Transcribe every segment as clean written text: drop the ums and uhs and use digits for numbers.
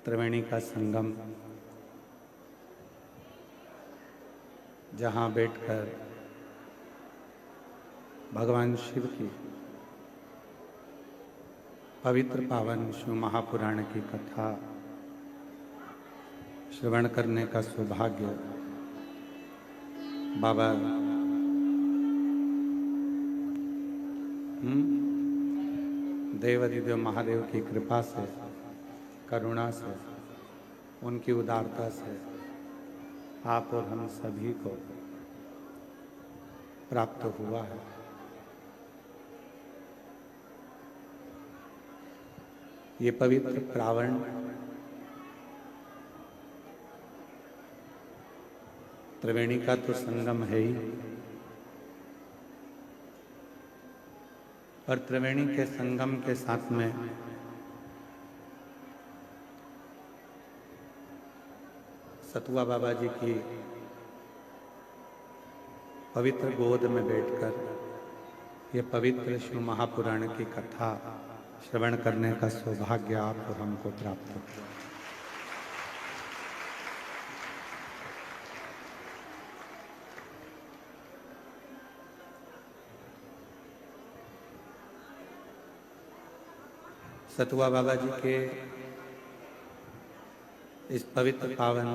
त्रिवेणी का संगम, जहाँ बैठकर भगवान शिव की पवित्र पावन शिव महापुराण की कथा श्रवण करने का सौभाग्य बाबा देवाधिदेव महादेव की कृपा से, करुणा से, उनकी उदारता से आप और हम सभी को प्राप्त हुआ है। ये पवित्र प्रावण त्रिवेणी का तो संगम है ही, और त्रिवेणी के संगम के साथ में सतुआ बाबा जी की पवित्र गोद में बैठकर ये पवित्र शिव महापुराण की कथा श्रवण करने का सौभाग्य आप और हमको प्राप्त हो। सतुआ बाबा जी के इस पवित्र पावन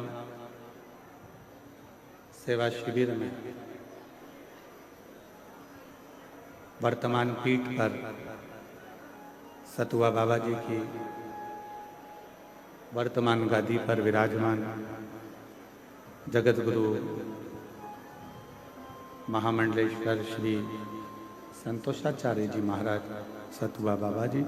सेवा शिविर में वर्तमान पीठ पर सतुआ बाबा जी की वर्तमान गादी पर विराजमान जगत गुरु महामंडलेश्वर श्री संतोषाचार्य जी महाराज सतुआ बाबा जी,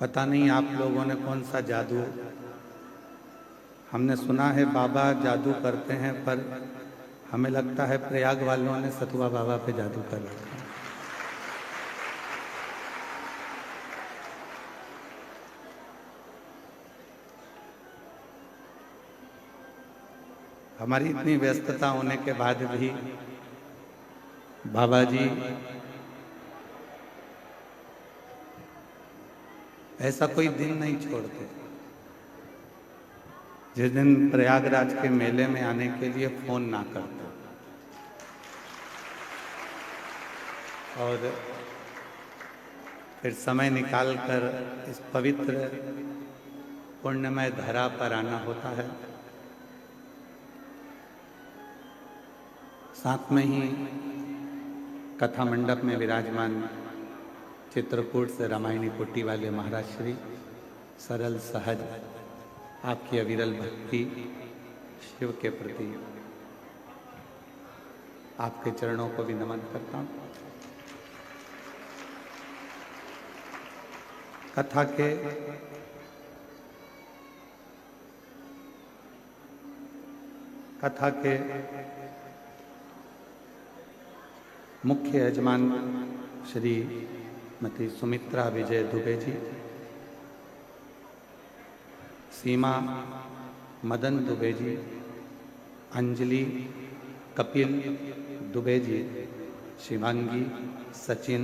पता नहीं आप लोगों ने कौन सा जादू, हमने सुना है बाबा जादू करते हैं, पर हमें लगता है प्रयाग वालों ने सतुआ बाबा पे जादू कर रखा है। हमारी इतनी व्यस्तता होने के बाद भी बाबा जी ऐसा कोई दिन नहीं छोड़ते जिस दिन प्रयागराज के मेले में आने के लिए फोन ना करते, और फिर समय निकालकर इस पवित्र पुण्यमय धरा पर आना होता है। साथ में ही कथा मंडप में विराजमान चित्रकूट से रामायणी पुट्टी वाले महाराज श्री सरल सहज आपकी अविरल भक्ति शिव के प्रति आपके चरणों को भी नमन करता हूँ। कथा के मुख्य यजमान श्रीमती सुमित्रा विजय दुबे जी, सीमा मदन दुबे जी, अंजलि कपिल दुबे जी, शिवांगी सचिन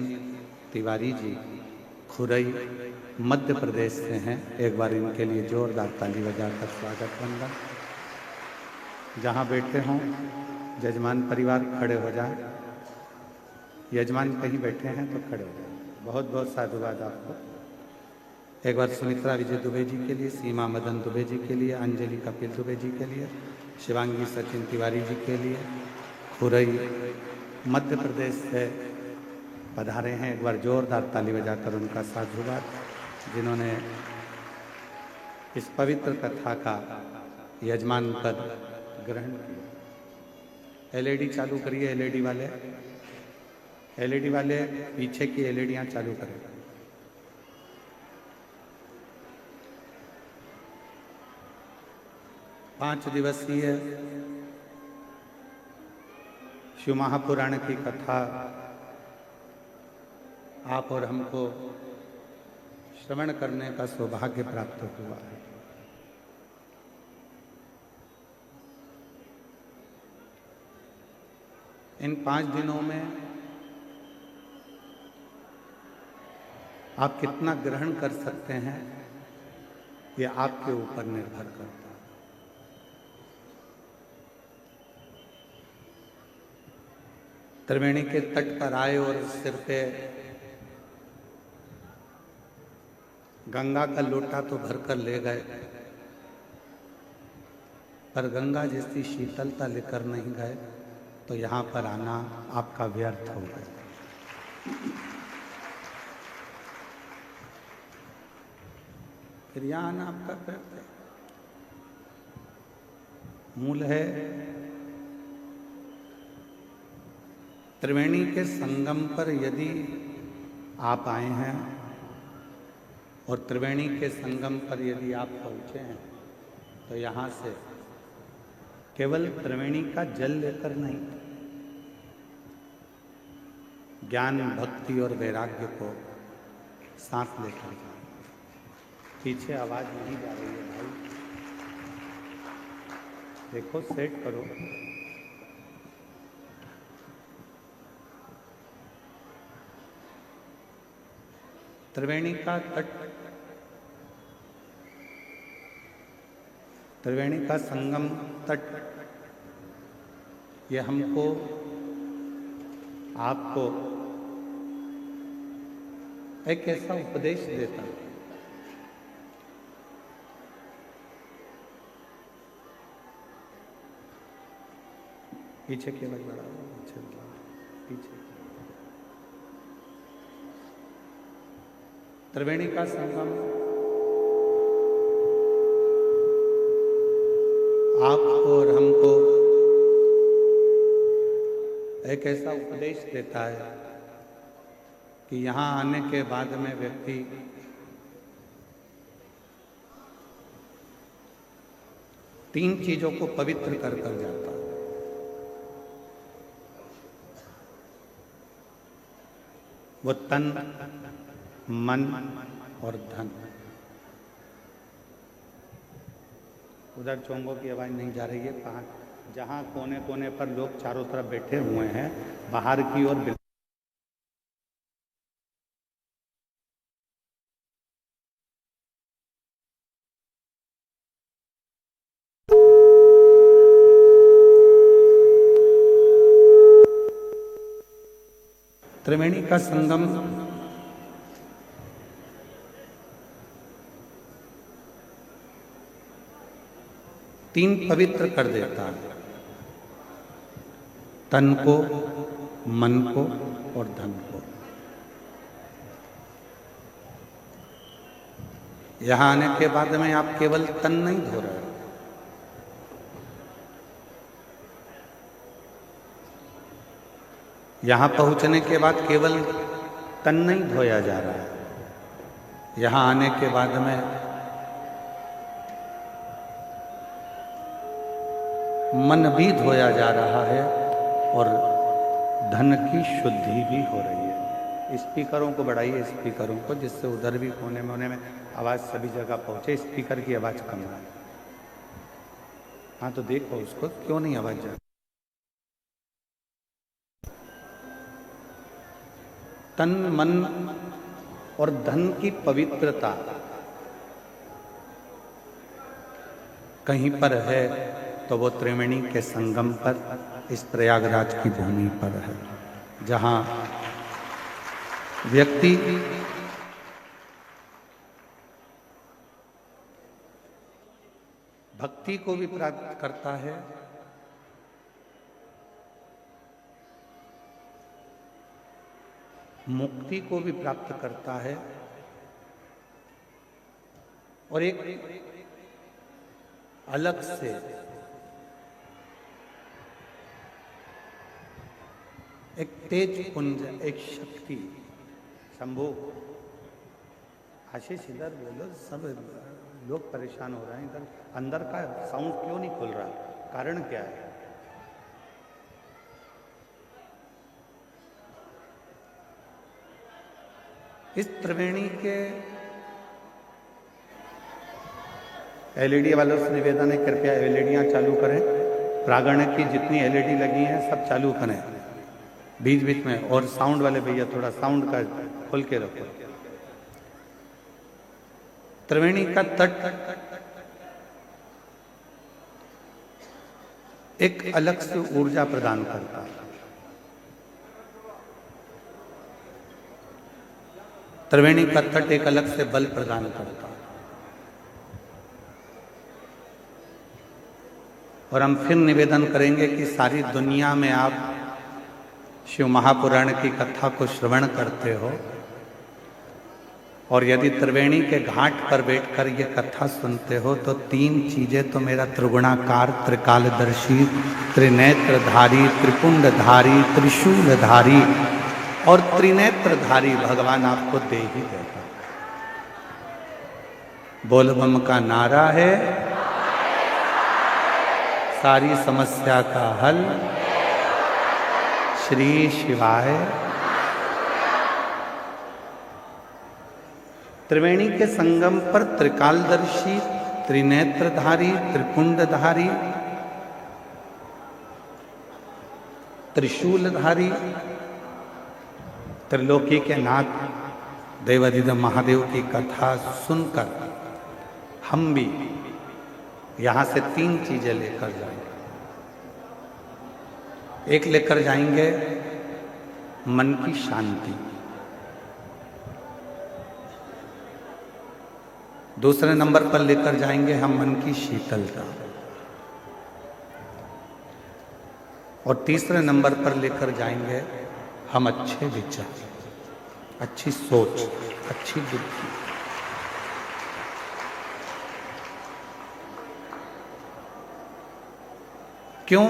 तिवारी जी खुरई मध्य प्रदेश से हैं। एक बार इनके लिए जोरदार ताली बजाकर स्वागत वंदन। जहाँ बैठे हों यजमान परिवार खड़े हो जाए, यजमान कहीं बैठे हैं तो खड़े हो जाए। बहुत बहुत साधुवाद आपको। एक बार सुमित्रा विजय दुबे जी के लिए, सीमा मदन दुबे जी के लिए, अंजलि कपिल दुबे जी के लिए, शिवांगी सचिन तिवारी जी के लिए, खुरई मध्य प्रदेश से पधारे हैं। एक बार जोरदार ताली बजाकर उनका साधुवाद, जिन्होंने इस पवित्र कथा का यजमान पद ग्रहण किया। एलईडी चालू करिए, एलईडी वाले पीछे की एलईडियां चालू करें। पांच दिवसीय शिव महापुराण की कथा आप और हमको श्रवण करने का सौभाग्य प्राप्त हुआ है। इन 5 दिनों में आप कितना ग्रहण कर सकते हैं ये आपके ऊपर निर्भर करता है। त्रिवेणी के तट पर आए और सिर पे गंगा का लोटा तो भरकर ले गए, पर गंगा जैसी शीतलता लेकर नहीं गए, तो यहां पर आना आपका व्यर्थ हो गया। फिर यहां आना आपका व्यर्थ है। मूल है त्रिवेणी के संगम पर यदि आप आए हैं और त्रिवेणी के संगम पर यदि आप पहुंचे हैं, तो यहाँ से केवल त्रिवेणी का जल लेकर नहीं, ज्ञान, भक्ति और वैराग्य को सांस लेकर जाए। पीछे आवाज नहीं जा रही है भाई, देखो सेट करो। त्रिवेणी का तट, त्रिवेणी का संगम तट, ये हमको, आपको एक ऐसा उपदेश देता है। पीछे केवल बढ़ा, पीछे त्रिवेणी का संगम आपको और हमको एक ऐसा उपदेश देता है कि यहाँ आने के बाद में व्यक्ति तीन चीजों को पवित्र कर कर जाता है। वो तन, मन और धन। उधर चोंगों की आवाज नहीं जा रही है, कहाँ, जहाँ कोने कोने पर लोग चारों तरफ बैठे हुए हैं, बाहर की ओर। त्रिवेणी का संगम तीन पवित्र कर देता है, तन को, मन को और धन को। यहां आने के बाद में आप केवल तन नहीं धो रहे, यहां पहुंचने के बाद केवल तन नहीं धोया जा रहा है, यहां आने के बाद में मन भी धोया जा रहा है और धन की शुद्धि भी हो रही है। स्पीकरों को बढ़ाइए, स्पीकरों को, जिससे उधर भी कोने में आवाज सभी जगह पहुंचे। स्पीकर की आवाज कम है। हाँ तो देखो उसको, क्यों नहीं आवाज जा। तन, मन और धन की पवित्रता कहीं पर है तो वो त्रिवेणी के संगम पर, इस प्रयागराज की भूमि पर है, जहां व्यक्ति भक्ति को भी प्राप्त करता है, मुक्ति को भी प्राप्त करता है, और एक अलग से एक तेज पुंज, एक शक्ति। शंभू, आशीष इधर बोलो, सब लोग परेशान हो रहे हैं। इधर अंदर का साउंड क्यों नहीं खुल रहा, कारण क्या है? इस त्रिवेणी के एलईडी वालों से निवेदन है, कृपया एलईडियां चालू करें। प्रांगण की जितनी एलईडी लगी हैं सब चालू करें बीच बीच में। और साउंड वाले भैया थोड़ा साउंड का खोल के रखो। त्रिवेणी का तट एक अलग से ऊर्जा प्रदान करता है। त्रिवेणी का तट एक अलग से बल प्रदान करता है। और हम फिर निवेदन करेंगे कि सारी दुनिया में आप शिव महापुराण की कथा को श्रवण करते हो, और यदि त्रिवेणी के घाट पर बैठकर ये कथा सुनते हो तो तीन चीजें तो मेरा त्रिगुणाकार, त्रिकालदर्शी, त्रिनेत्रधारी, त्रिपुंडधारी, त्रिशूलधारी और त्रिनेत्रधारी भगवान आपको दे ही देगा। बोल बम का नारा है, सारी समस्या का हल श्री शिवाय। त्रिवेणी के संगम पर त्रिकालदर्शी, त्रिनेत्रधारी, त्रिपुंडधारी, त्रिशूलधारी, त्रिलोकी के नाथ देवाधिदेव महादेव की कथा सुनकर हम भी यहां से तीन चीजें लेकर जाएंगे। एक लेकर जाएंगे मन की शांति, दूसरे नंबर पर लेकर जाएंगे हम मन की शीतलता, और तीसरे नंबर पर लेकर जाएंगे हम अच्छे विचार, अच्छी सोच, अच्छी बुद्धि। क्यों?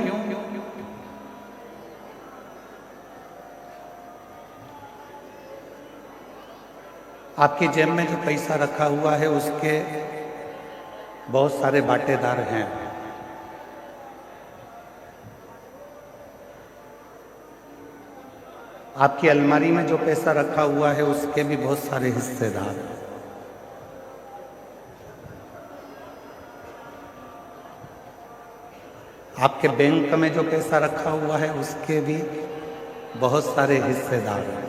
आपकी जेब में जो पैसा रखा हुआ है उसके बहुत सारे बाटेदार हैं। आपकी अलमारी में जो पैसा रखा हुआ है उसके भी बहुत सारे हिस्सेदार हैं। आपके बैंक में जो पैसा रखा हुआ है उसके भी बहुत सारे हिस्सेदार हैं।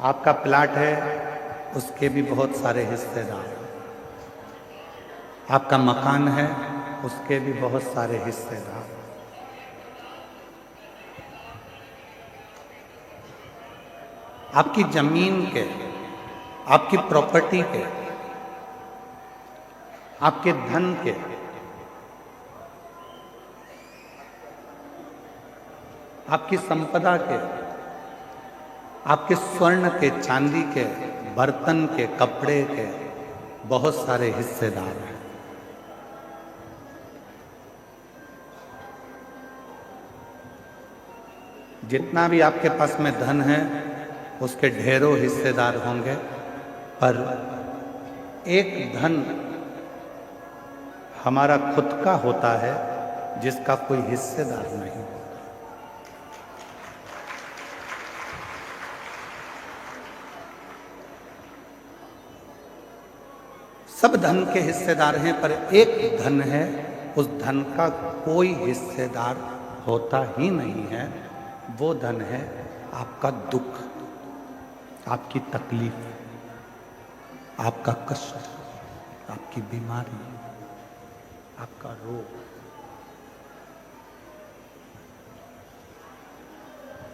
आपका प्लाट है उसके भी बहुत सारे हिस्सेदार हैं। आपका मकान है उसके भी बहुत सारे हिस्सेदार। आपकी जमीन के, आपकी प्रॉपर्टी के, आपके धन के, आपकी संपदा के, आपके स्वर्ण के, चांदी के, बर्तन के, कपड़े के बहुत सारे हिस्सेदार हैं। जितना भी आपके पास में धन है उसके ढेरों हिस्सेदार होंगे, पर एक धन हमारा खुद का होता है जिसका कोई हिस्सेदार नहीं। सब धन के हिस्सेदार हैं, पर एक धन है, उस धन का कोई हिस्सेदार होता ही नहीं है। वो धन है आपका दुख, आपकी तकलीफ, आपका कष्ट, आपकी बीमारी, आपका रोग।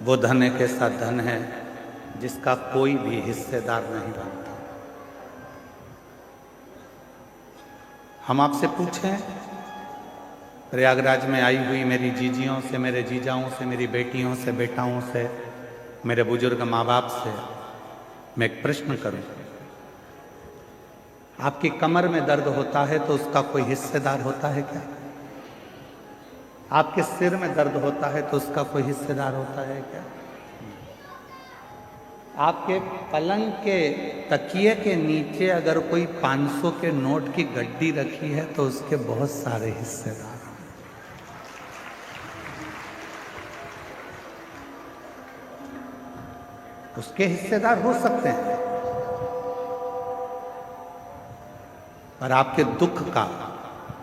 वो धन एक ऐसा धन है जिसका कोई भी हिस्सेदार नहीं बनता। हम आपसे पूछें, प्रयागराज में आई हुई मेरी जीजियों से, मेरे जीजाओं से, मेरी बेटियों से, बेटाओं से, मेरे बुजुर्ग माँ बाप से मैं एक प्रश्न करूं, आपकी कमर में दर्द होता है तो उसका कोई हिस्सेदार होता है क्या? आपके सिर में दर्द होता है तो उसका कोई हिस्सेदार होता है क्या? आपके पलंग के तकिए के नीचे अगर कोई 500 के नोट की गड्डी रखी है तो उसके बहुत सारे हिस्सेदार हैं। उसके हिस्सेदार हो सकते हैं, पर आपके दुख का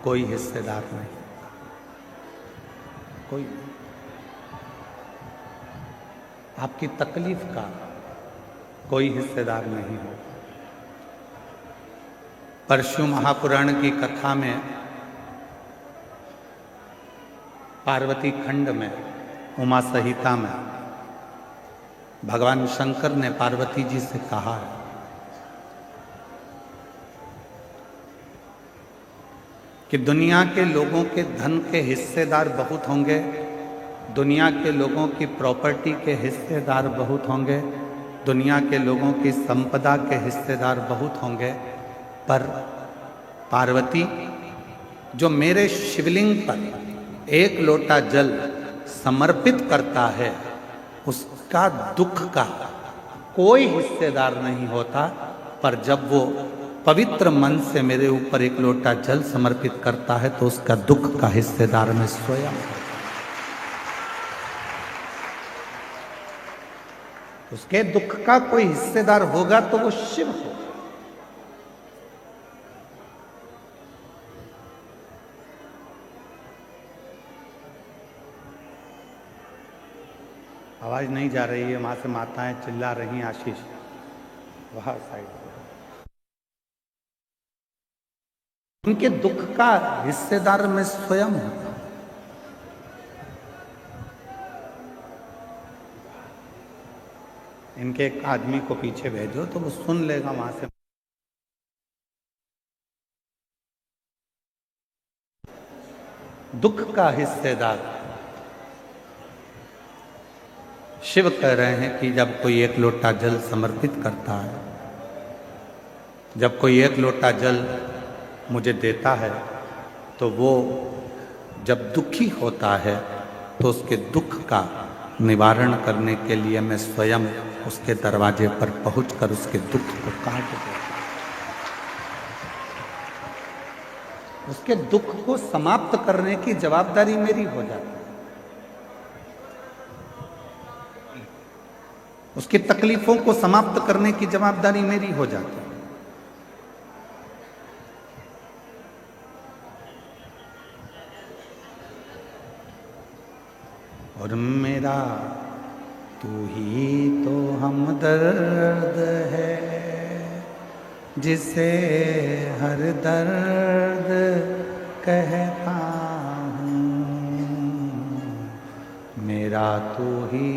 कोई हिस्सेदार नहीं, कोई नहीं। आपकी तकलीफ का कोई हिस्सेदार नहीं हो। परशु महापुराण की कथा में पार्वती खंड में उमा संहिता में भगवान शंकर ने पार्वती जी से कहा है कि दुनिया के लोगों के धन के हिस्सेदार बहुत होंगे, दुनिया के लोगों की प्रॉपर्टी के हिस्सेदार बहुत होंगे, दुनिया के लोगों की संपदा के हिस्सेदार बहुत होंगे, पर पार्वती जो मेरे शिवलिंग पर एक लोटा जल समर्पित करता है उसका दुख का कोई हिस्सेदार नहीं होता, पर जब वो पवित्र मन से मेरे ऊपर एक लोटा जल समर्पित करता है तो उसका दुख का हिस्सेदार मैं स्वयं। उसके दुख का कोई हिस्सेदार होगा तो वो शिव होगा। आवाज नहीं जा रही है, वहां से माताएं चिल्ला रही हैं, आशीष वहां साइड। उनके दुख का हिस्सेदार मैं स्वयं हूं। इनके एक आदमी को पीछे भेजो तो वो सुन लेगा वहां से। दुख का हिस्सेदार शिव कह रहे हैं कि जब कोई एक लोटा जल समर्पित करता है, जब कोई एक लोटा जल मुझे देता है, तो वो जब दुखी होता है तो उसके दुख का निवारण करने के लिए मैं स्वयं उसके दरवाजे पर पहुंचकर उसके दुख को काट देता हूं। उसके दुख को समाप्त करने की जवाबदारी मेरी हो जाती है। उसकी तकलीफों को समाप्त करने की जवाबदारी मेरी हो जाती है। और मेरा तू ही तो हमदर्द है, जिसे हर दर्द कहता हूँ। मेरा तू ही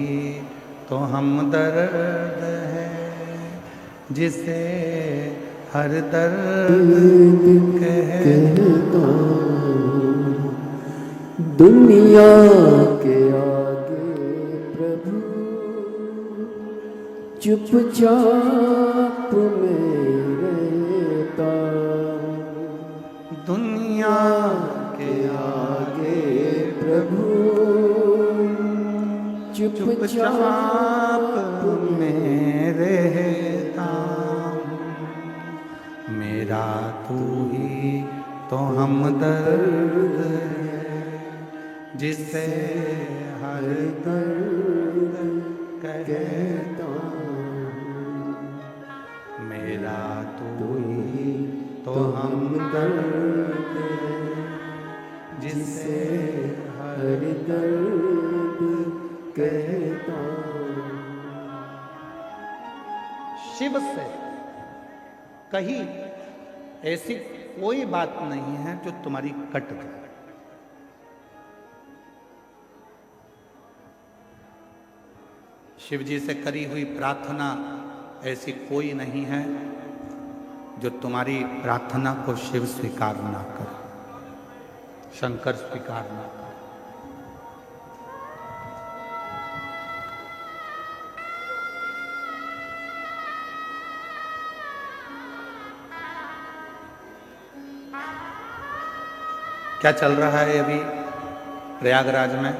तो हमदर्द है, जिसे हर दर्द कहता हूँ। दुनिया के आगे प्रभु चुपचाप में रहता हूँ। दुनिया के आगे प्रभु चुपचाप में रहता हूँ। मेरा तू ही तो हमदर्द है, जिसे हर दर्द कहता हूँ। मेरा तू ही तो हमदर्द है, जिसे हर दर्द कहता हूँ। शिव से कहीं ऐसी कोई बात नहीं है जो तुम्हारी कट जाए। शिव जी से करी हुई प्रार्थना ऐसी कोई नहीं है जो तुम्हारी प्रार्थना को शिव स्वीकार ना करे, शंकर स्वीकार ना करे। क्या चल रहा है अभी प्रयागराज में?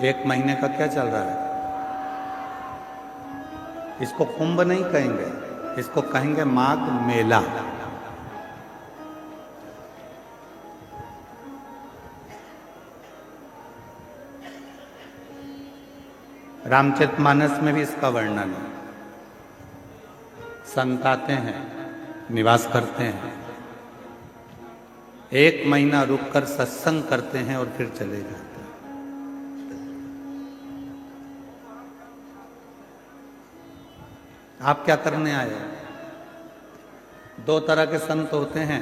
1 महीने का क्या चल रहा है? इसको कुंभ नहीं कहेंगे, इसको कहेंगे माघ मेला। रामचरितमानस में भी इसका वर्णन है। संत आते हैं, निवास करते हैं, 1 महीना रुककर सत्संग करते हैं और फिर चले जाते हैं। आप क्या करने आए हो? दो तरह के संत होते हैं,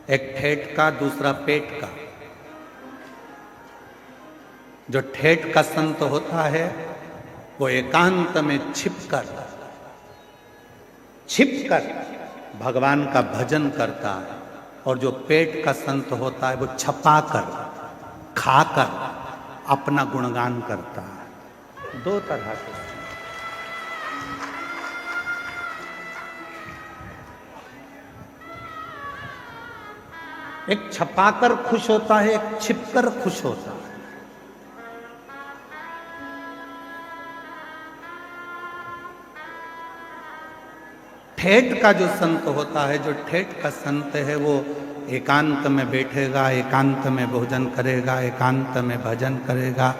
एक ठेठ का, दूसरा पेट का। जो ठेठ का संत होता है वो एकांत में छिपकर भगवान का भजन करता है, और जो पेट का संत होता है वो छपाकर खाकर अपना गुणगान करता है। दो तरह के। एक छपाकर खुश होता है, एक छिपकर खुश होता है। ठेठ का जो संत होता है, जो ठेठ का संत है, वो एकांत में बैठेगा, एकांत में भोजन करेगा, एकांत में भजन करेगा,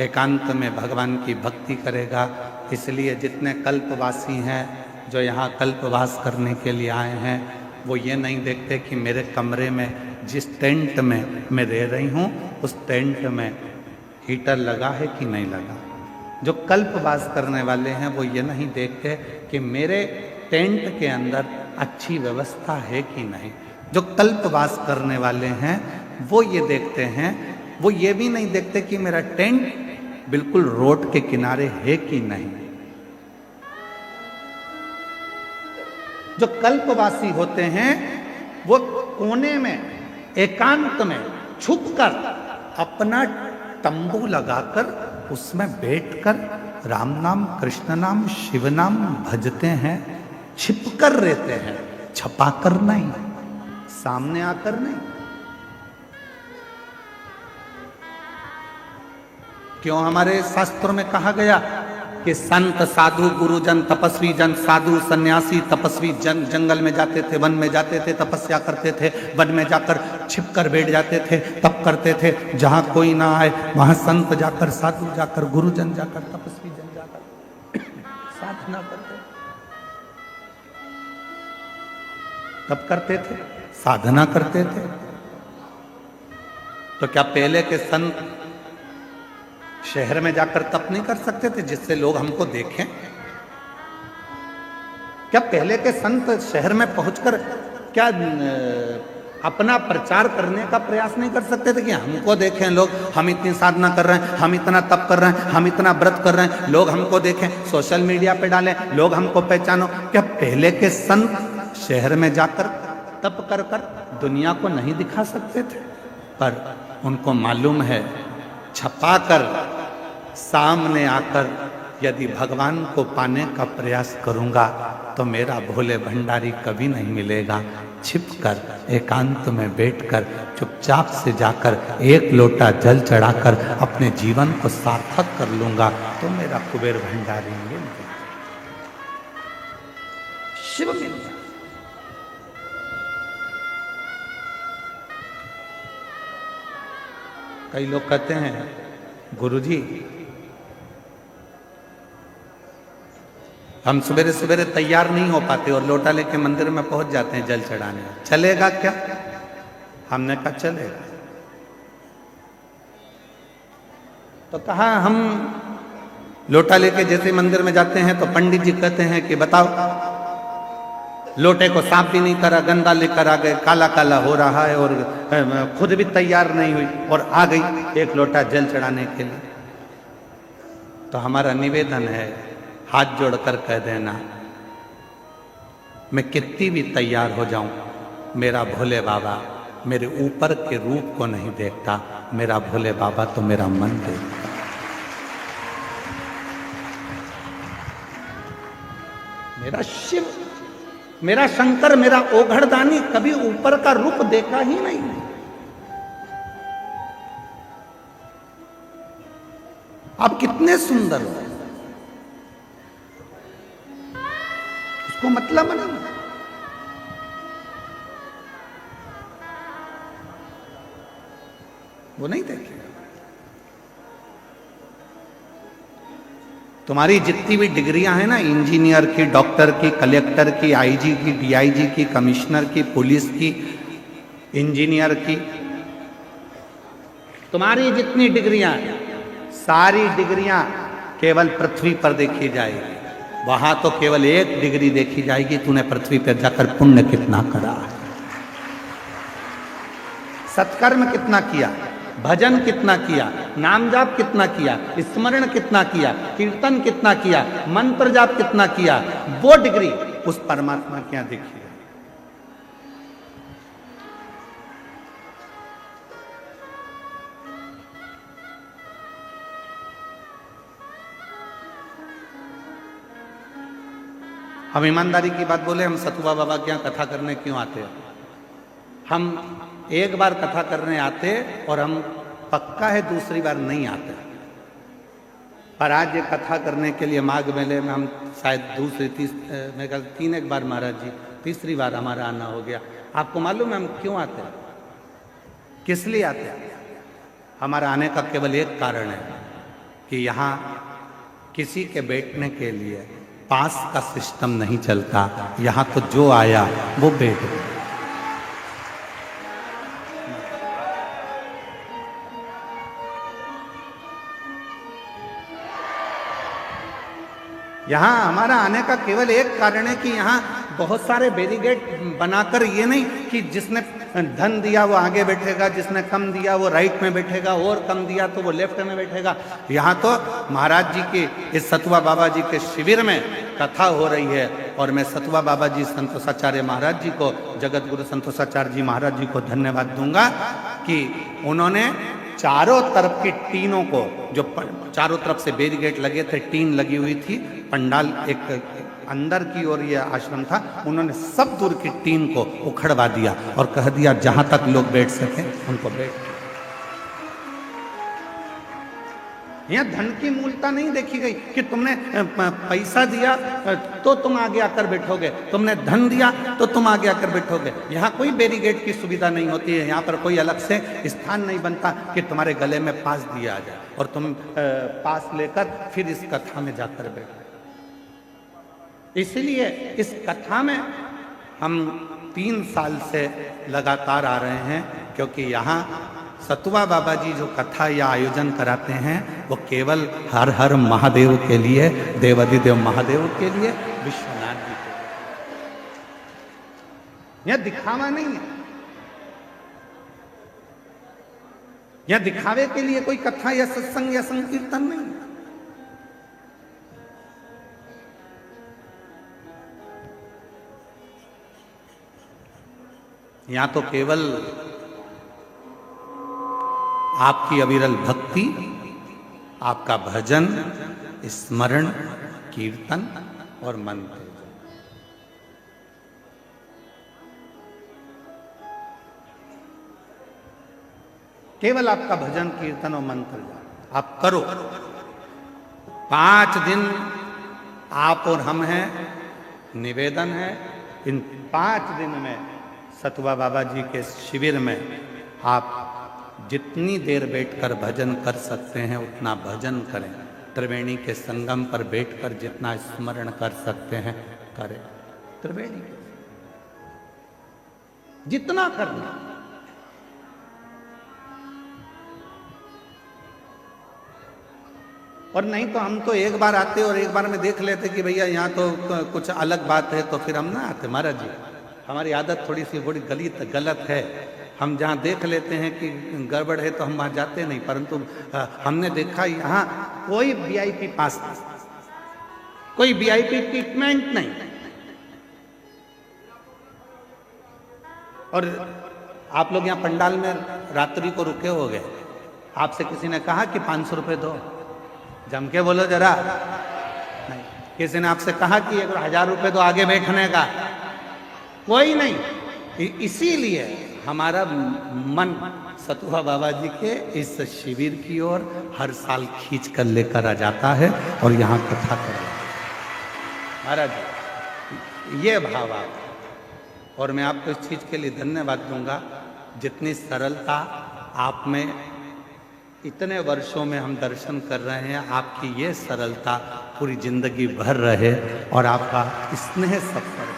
एकांत में भगवान की भक्ति करेगा। इसलिए जितने कल्पवासी हैं जो यहाँ कल्पवास करने के लिए आए हैं, वो ये नहीं देखते कि मेरे कमरे में, जिस टेंट में मैं रह रही हूँ, उस टेंट में हीटर लगा है कि नहीं लगा। जो कल्पवास करने वाले हैं वो ये नहीं देखते कि मेरे टेंट के अंदर अच्छी व्यवस्था है कि नहीं। जो कल्पवास करने वाले हैं वो ये देखते हैं, वो ये भी नहीं देखते कि मेरा टेंट बिल्कुल रोड के किनारे है कि नहीं। जो कल्पवासी होते हैं वो कोने में, एकांत में छुपकर अपना तंबू लगाकर उसमें बैठकर राम नाम, कृष्ण नाम, शिव नाम भजते हैं, छिपकर रहते हैं, छपाकर नहीं, सामने आकर नहीं। क्यों हमारे शास्त्रों में कहा गया कि संत, साधु, गुरुजन, तपस्वी जन, साधु, सन्यासी, तपस्वी जन जंगल में जाते थे, वन में जाते थे, तपस्या करते थे, वन में जाकर छिपकर बैठ जाते थे, तप करते थे। जहां कोई ना आए वहां संत जाकर, साधु जाकर, गुरुजन जाकर, तपस्वी जन जाकर साधना करते, तप करते थे, साधना करते थे। तो क्या पहले के संत शहर में जाकर तप नहीं कर सकते थे जिससे लोग हमको देखें? क्या पहले के संत शहर में पहुंचकर क्या अपना प्रचार करने का प्रयास नहीं कर सकते थे कि हमको देखें लोग, हम इतनी साधना कर रहे हैं, हम इतना तप कर रहे हैं, हम इतना व्रत कर रहे हैं, लोग हमको देखें, सोशल मीडिया पे डालें, लोग हमको पहचानो? क्या पहले के संत शहर में जाकर तप कर कर दुनिया को नहीं दिखा सकते थे? पर उनको मालूम है, छपाकर सामने आकर यदि भगवान को पाने का प्रयास करूंगा तो मेरा भोले भंडारी कभी नहीं मिलेगा। छिपकर, एकांत में बैठकर, चुपचाप से जाकर एक लोटा जल चढ़ाकर अपने जीवन को सार्थक कर लूंगा तो मेरा कुबेर भंडारी मिल जाएगा, शिव मिल जाएगा। कई लोग कहते हैं, गुरुजी हम सवेरे सवेरे तैयार नहीं हो पाते और लोटा लेके मंदिर में पहुंच जाते हैं जल चढ़ाने, चलेगा क्या? हमने कहा चलेगा। तो कहा हम लोटा लेके जैसे मंदिर में जाते हैं तो पंडित जी कहते हैं कि बताओ, लोटे को साफ भी नहीं करा, गंदा लेकर आ गए, काला काला हो रहा है, और खुद भी तैयार नहीं हुई और आ गई एक लोटा जल चढ़ाने के लिए। तो हमारा निवेदन है, हाथ जोड़कर कह देना, मैं कितनी भी तैयार हो जाऊं, मेरा भोले बाबा मेरे ऊपर के रूप को नहीं देखता, मेरा भोले बाबा तो मेरा मन देखता। मेरा शिव, मेरा शंकर, मेरा ओघड़दानी कभी ऊपर का रूप देखा ही नहीं। आप कितने सुंदर हो, उसको मतलब नहीं। वो नहीं देखेगा। तुम्हारी जितनी भी डिग्रियां हैं ना, इंजीनियर की, डॉक्टर की, कलेक्टर की, आईजी की, डीआईजी की, कमिश्नर की, पुलिस की, इंजीनियर की, तुम्हारी जितनी डिग्रियां हैं, सारी डिग्रियां केवल पृथ्वी पर देखी जाएगी। वहां तो केवल एक डिग्री देखी जाएगी, तूने पृथ्वी पर जाकर पुण्य कितना करा है, सत्कर्म कितना किया, भजन कितना किया, नाम जाप कितना किया, स्मरण कितना किया, कीर्तन कितना किया, मंत्र जाप कितना किया, वो डिग्री उस परमात्मा के यहां देखी। हम ईमानदारी की बात बोले, हम सतुबा बाबा के यहाँ कथा करने क्यों आते हैं? हम एक बार कथा करने आते और हम पक्का है दूसरी बार नहीं आते। पर आज ये कथा करने के लिए माघ मेले में हम शायद मैं कहता 3 एक बार महाराज जी, तीसरी बार हमारा आना हो गया। आपको मालूम है हम क्यों आते हैं, किस लिए आते हैं? हमारा आने का केवल एक कारण है कि यहाँ किसी के बैठने के लिए पास का सिस्टम नहीं चलता, यहाँ तो जो आया वो बैठ गया। यहाँ हमारा आने का केवल एक कारण है कि यहाँ बहुत सारे बैरिकेड बनाकर, ये नहीं कि जिसने धन दिया वो आगे बैठेगा, जिसने कम दिया वो राइट में बैठेगा, और कम दिया तो वो लेफ्ट में बैठेगा। यहाँ तो महाराज जी के इस सतुबा बाबा जी के शिविर में कथा हो रही है और मैं सतुबा बाबा जी संतोषाचार्य महाराज जी को, जगत गुरु संतोषाचार्य जी महाराज जी को धन्यवाद दूंगा कि उन्होंने चारों तरफ की टीनों को, जो चारों तरफ से बैरिकेड लगे थे, टीन लगी हुई थी, पंडाल एक अंदर की ओर ये आश्रम था, उन्होंने सब दूर की टीन को उखड़वा दिया और कह दिया जहां तक लोग बैठ सके उनको बैठ। यहाँ धन की मूलता नहीं देखी गई कि तुमने पैसा दिया तो तुम आगे आकर बैठोगे, तुमने धन दिया तो तुम आगे आकर बैठोगे। यहाँ कोई बैरिकेड की सुविधा नहीं होती है, यहाँ पर कोई अलग से स्थान नहीं बनता कि तुम्हारे गले में पास दिया जाए और तुम पास लेकर फिर इस कथा में जाकर बैठो। इसलिए इस कथा में हम 3 साल से लगातार आ रहे हैं, क्योंकि यहाँ सतुबा बाबा जी जो कथा या आयोजन कराते हैं वो केवल हर हर महादेव के लिए, देवाधिदेव महादेव के लिए, विश्वनाथ जी के लिए। यह दिखावा नहीं है, यह दिखावे के लिए कोई कथा या सत्संग या संकीर्तन नहीं है। यहां तो केवल आपकी अविरल भक्ति, आपका भजन, स्मरण, कीर्तन और मंत्र, केवल आपका भजन, कीर्तन और मंत्र आप करो। 5 दिन आप और हम हैं, निवेदन है इन 5 दिन में सतुबा बाबा जी के शिविर में आप जितनी देर बैठकर भजन कर सकते हैं उतना भजन करें। त्रिवेणी के संगम पर बैठकर जितना स्मरण कर सकते हैं करें। त्रिवेणी के जितना करना, और नहीं तो हम तो एक बार आते और एक बार में देख लेते कि भैया यहाँ तो कुछ अलग बात है, तो फिर हम ना आते। महाराज जी हमारी आदत थोड़ी सी बड़ी गलत है, हम जहाँ देख लेते हैं कि गड़बड़ है तो हम वहाँ जाते नहीं। परंतु हमने देखा यहाँ कोई वीआईपी पास नहीं, कोई वीआईपी ट्रीटमेंट नहीं। और आप लोग यहाँ पंडाल में रात्रि को रुके हो गए, आपसे किसी ने कहा कि 500 रुपये दो? जम के बोलो जरा। नहीं, किसी ने आपसे कहा कि 1000 रुपये दो आगे बैठने का? कोई नहीं। इसीलिए हमारा मन सतुबा बाबा जी के इस शिविर की ओर हर साल खींच कर लेकर आ जाता है और यहाँ कथा कर। महाराज ये भाव आप, और मैं आपको इस चीज के लिए धन्यवाद दूंगा, जितनी सरलता आप में इतने वर्षों में हम दर्शन कर रहे हैं, आपकी ये सरलता पूरी जिंदगी भर रहे और आपका स्नेह सत्सर,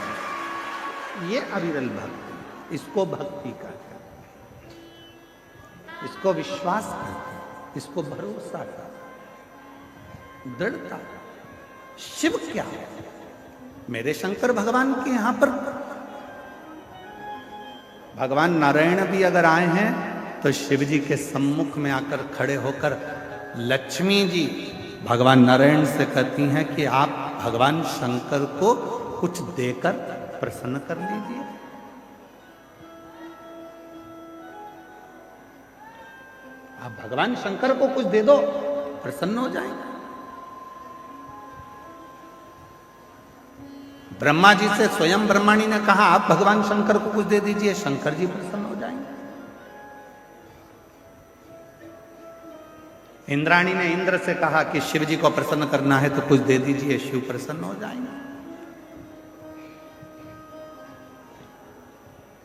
ये अविरल भक्ति, इसको भक्ति कहते हैं, इसको विश्वास कहते हैं, इसको भरोसा कहते हैं, दृढ़ता। शिव क्या है? मेरे शंकर भगवान के यहां पर भगवान नारायण भी अगर आए हैं तो शिव जी के सम्मुख में आकर खड़े होकर लक्ष्मी जी भगवान नारायण से कहती हैं कि आप भगवान शंकर को कुछ देकर प्रसन्न कर लीजिए। आप भगवान शंकर को कुछ दे दो, प्रसन्न हो जाएंगे। ब्रह्मा जी से स्वयं ब्रह्माणी ने कहा आप भगवान शंकर को कुछ दे दीजिए, शंकर जी प्रसन्न हो जाएंगे। इंद्राणी ने इंद्र से कहा कि शिव जी को प्रसन्न करना है तो कुछ दे दीजिए, शिव प्रसन्न हो जाएंगे।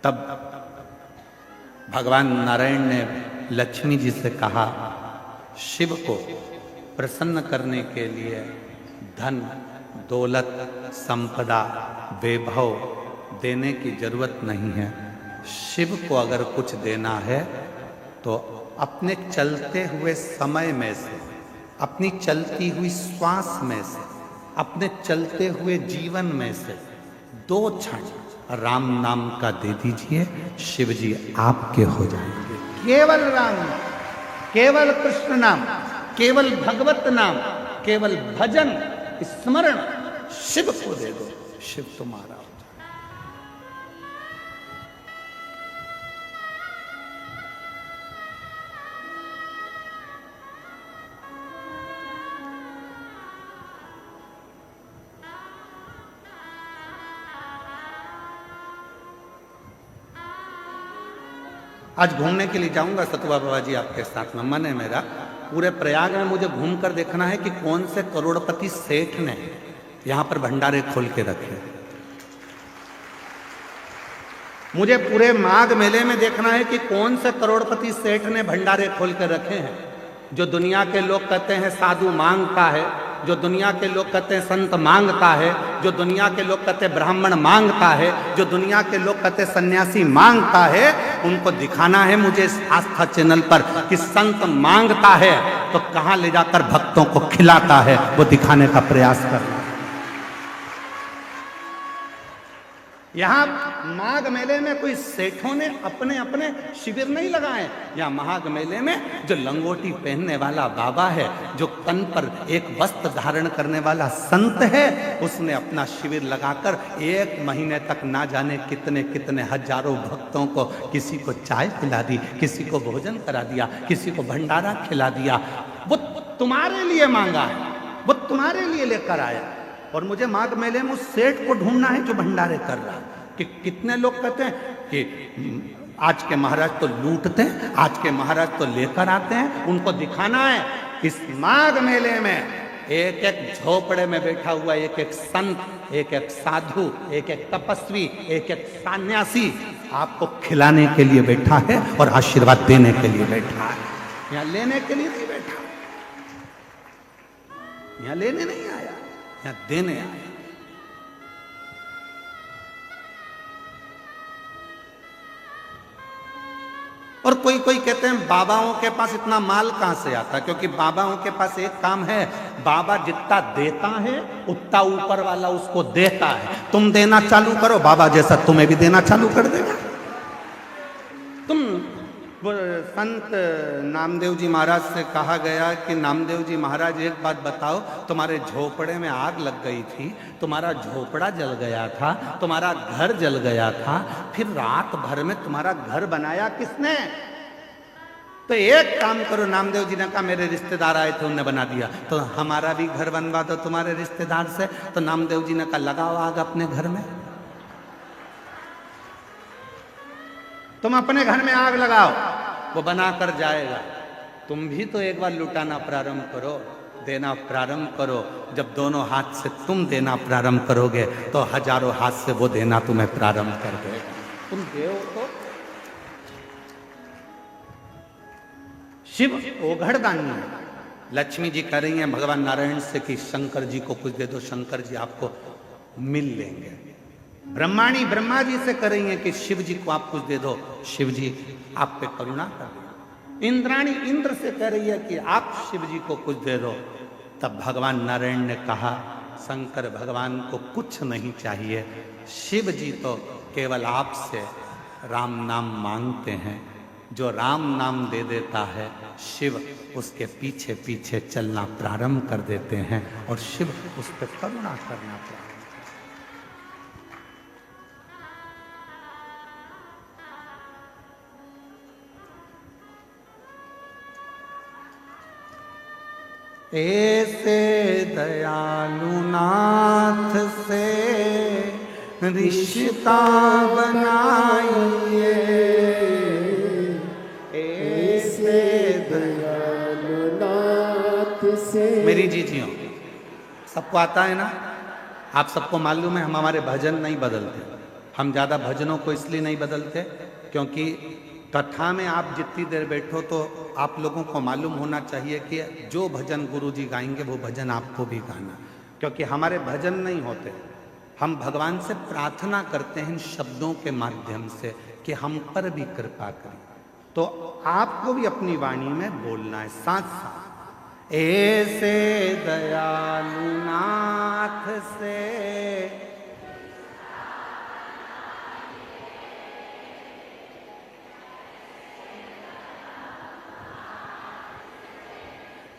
तब भगवान नारायण ने लक्ष्मी जी से कहा शिव को प्रसन्न करने के लिए धन, दौलत, संपदा, वैभव देने की जरूरत नहीं है। शिव को अगर कुछ देना है तो अपने चलते हुए समय में से, अपनी चलती हुई श्वास में से, अपने चलते हुए जीवन में से 2 क्षण राम नाम का दे दीजिए, शिव जी आपके हो जाएंगे। केवल राम नाम, केवल कृष्ण नाम, केवल भगवत नाम, केवल भजन स्मरण शिव को दे दो, शिव तुम्हारा हो जाए। आज घूमने के लिए जाऊंगा सतुआ बाबा जी आपके साथ में, मन है मेरा। पूरे प्रयाग में मुझे घूमकर देखना है कि कौन से करोड़पति सेठ ने यहां पर भंडारे खोल के रखे। मुझे पूरे माघ मेले में देखना है कि कौन से करोड़पति सेठ ने भंडारे खोल के रखे हैं। जो दुनिया के लोग कहते हैं साधु मांगता है, जो दुनिया के लोग कहते हैं संत मांगता है, जो दुनिया के लोग कहते हैं ब्राह्मण मांगता है, जो दुनिया के लोग कहते हैं सन्यासी मांगता है, उनको दिखाना है मुझे इस आस्था चैनल पर कि संत मांगता है तो कहां ले जाकर भक्तों को खिलाता है, वो दिखाने का प्रयास करना। यहां माघ मेले में कोई सेठों ने अपने अपने शिविर नहीं लगाए। यहां माघ मेले में जो लंगोटी पहनने वाला बाबा है, जो तन पर एक वस्त्र धारण करने वाला संत है, उसने अपना शिविर लगाकर 1 महीने तक ना जाने कितने कितने हजारों भक्तों को, किसी को चाय पिला दी, किसी को भोजन करा दिया, किसी को भंडारा खिला दिया। वो तुम्हारे लिए मांगा है, वो तुम्हारे लिए लेकर आया। और मुझे माघ मेले में उस सेठ को ढूंढना है जो भंडारे कर रहा है। कि कितने लोग कहते हैं कि आज के महाराज तो लूटते हैं, आज के महाराज तो लेकर आते हैं। उनको दिखाना है इस माघ मेले में एक एक झोपड़े में बैठा हुआ एक एक संत, एक एक साधु, एक एक तपस्वी, एक एक सन्यासी आपको खिलाने के लिए बैठा है और आशीर्वाद देने के लिए बैठा है। यहाँ लेने के लिए नहीं बैठा, यहाँ लेने नहीं आया, यहाँ देने आया। और कोई कोई कहते हैं बाबाओं के पास इतना माल कहां से आता है, क्योंकि बाबाओं के पास एक काम है, बाबा जितना देता है उतना ऊपर वाला उसको देता है। तुम देना चालू करो, बाबा जैसा तुम्हें भी देना चालू कर देगा। तुम संत नामदेव जी महाराज से कहा गया कि नामदेव जी महाराज एक बात बताओ, तुम्हारे झोपड़े में आग लग गई थी, तुम्हारा झोपड़ा जल गया था, तुम्हारा घर जल गया था, फिर रात भर में तुम्हारा घर बनाया किसने? तो एक काम करो, नामदेव जी ने कहा मेरे रिश्तेदार आए थे उन्होंने बना दिया, तो हमारा भी घर बनवा दो तुम्हारे रिश्तेदार से। तो नामदेव जी ने कहा लगाओ आग अपने घर में, तुम अपने घर में आग लगाओ, वो बना कर जाएगा। तुम भी तो एक बार लुटाना प्रारंभ करो, देना प्रारंभ करो। जब दोनों हाथ से तुम देना प्रारंभ करोगे तो हजारों हाथ से वो देना तुम्हें प्रारंभ कर देगा। तुम देव तो शिव ओघड़दानी है। लक्ष्मी जी कह रही हैं भगवान नारायण से कि शंकर जी को कुछ दे दो, शंकर जी आपको मिल लेंगे। ब्रह्माणी ब्रह्मा जी से कह रही हैं कि शिव जी को आप कुछ दे दो, शिव जी आप पे करुणा कर दो। इंद्राणी इंद्र से कह रही है कि आप शिव जी को कुछ दे दो। तब भगवान नारायण ने कहा शंकर भगवान को कुछ नहीं चाहिए। शिव जी तो केवल आपसे राम नाम मांगते हैं। जो राम नाम दे देता है, शिव उसके पीछे पीछे चलना प्रारंभ कर देते हैं और शिव उस पर करुणा करना प्रारंभ। ऐसे दयालु नाथ से रिश्ता बनाइए, ऐसे दयालु नाथ से। मेरी जीजियों, सबको आता है ना? आप सबको मालूम है हम हमारे भजन नहीं बदलते। हम ज़्यादा भजनों को इसलिए नहीं बदलते क्योंकि कथा में आप जितनी देर बैठो तो आप लोगों को मालूम होना चाहिए कि जो भजन गुरु जी गाएंगे वो भजन आपको भी गाना, क्योंकि हमारे भजन नहीं होते। हम भगवान से प्रार्थना करते हैं इन शब्दों के माध्यम से कि हम पर भी कृपा करें। तो आपको भी अपनी वाणी में बोलना है साथ साथ। ऐसे दयालु नाथ से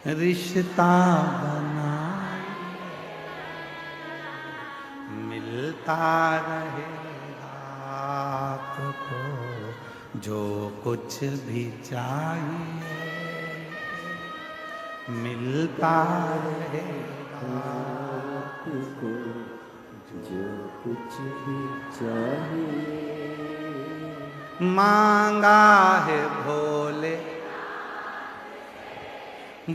रिश्ता बना, मिलता रहेगा आपको जो कुछ भी चाहिए, मिलता रहेगा आपको जो कुछ भी चाहिए। मांगा है भोले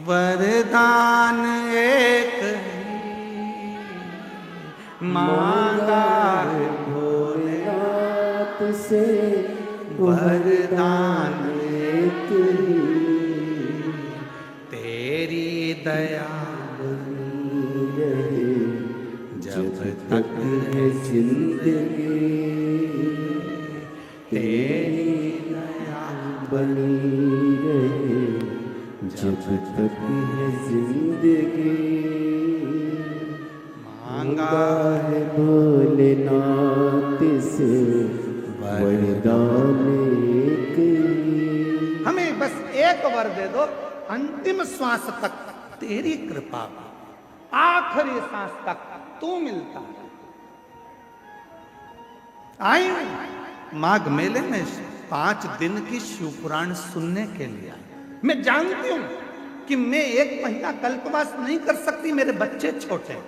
वरदान एक ही, मांगा है भोलेनाथ से वरदान एक ही। तेरी दया बनी रहे जब तक है जिंदगी, तेरी दया बनी रहे जब तक है जिंदगी। मांगा है भोलेनाथ से वरदान एक ही। हमें बस एक वर दे दो, अंतिम श्वास तक तेरी कृपा, आखिरी सांस तक तू मिलता है। आई माघ मेले में 5 दिन की शिवपुराण सुनने के लिए आई। मैं जानती हूं कि मैं 1 महीना कल्पवास नहीं कर सकती, मेरे बच्चे छोटे हैं।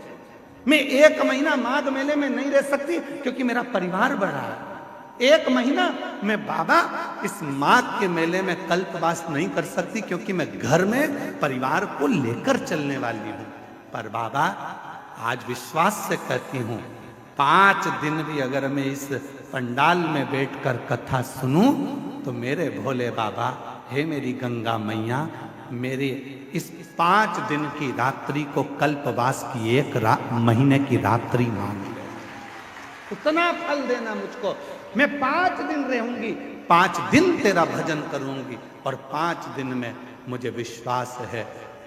मैं 1 महीना माघ मेले में नहीं रह सकती क्योंकि मेरा परिवार बड़ा है। 1 महीना मैं बाबा इस माघ के मेले में कल्पवास नहीं कर सकती क्योंकि मैं घर में परिवार को लेकर चलने वाली हूं। पर बाबा आज विश्वास से कहती हूं 5 दिन भी अगर मैं इस पंडाल में बैठकर कथा सुनूं तो मेरे भोले बाबा, हे मेरी गंगा मैया, मेरे इस 5 दिन की रात्रि को कल्पवास की 1 महीने की रात्रि मान ले, उतना फल देना मुझको। मैं 5 दिन रहूंगी, 5 दिन तेरा भजन करूंगी और 5 दिन में मुझे विश्वास है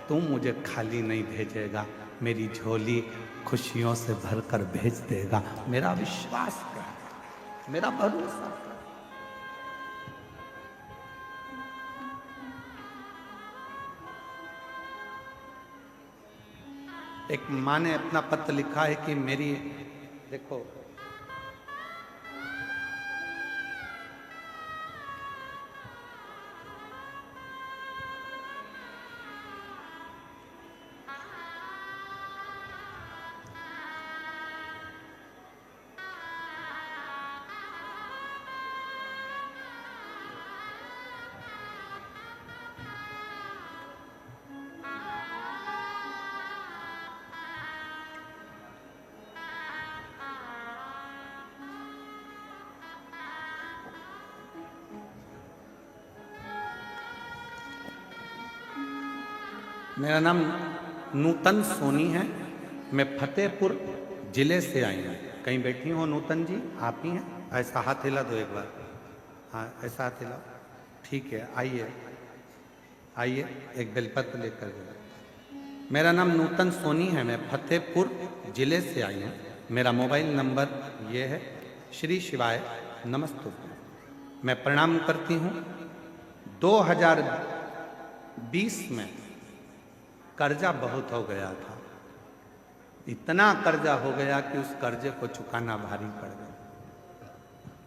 तू मुझे खाली नहीं भेजेगा, मेरी झोली खुशियों से भरकर भेज देगा। मेरा विश्वास है, मेरा भरोसा है। एक माँ ने अपना पत्र लिखा है कि मेरी, देखो मेरा नाम नूतन सोनी है, मैं फतेहपुर जिले से आई हूँ। कहीं बैठी हो नूतन जी? आप ही हैं? ऐसा हाथ हिला दो एक बार। हाँ ऐसा हाथ हिलाओ, ठीक है। आइए आइए, एक बेलपत्र लेकर जाओ। मेरा नाम नूतन सोनी है, मैं फतेहपुर जिले से आई हूँ। मेरा मोबाइल नंबर ये है। श्री शिवाय नमस्तुभ्यं। मैं प्रणाम करती हूँ। 2020 में कर्जा बहुत हो गया था, इतना कर्जा हो गया कि उस कर्जे को चुकाना भारी पड़ गया।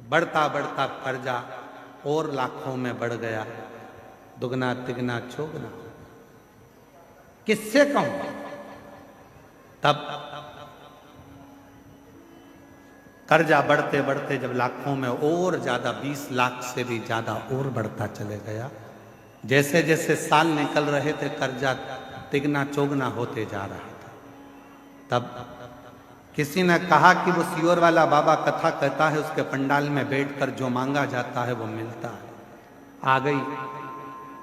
बढ़ता बढ़ता कर्जा और लाखों में बढ़ गया, दुगना तिगना चौगना, किससे कहूं। तब कर्जा बढ़ते बढ़ते जब लाखों में और ज्यादा 20 लाख से भी ज्यादा और बढ़ता चले गया, जैसे जैसे साल निकल रहे थे कर्जा तिगना चौगना होते जा रहा था। तब किसी ने कहा कि वो सियोर वाला बाबा कथा कहता है, उसके पंडाल में बैठकर जो मांगा जाता है वो मिलता है। आ गई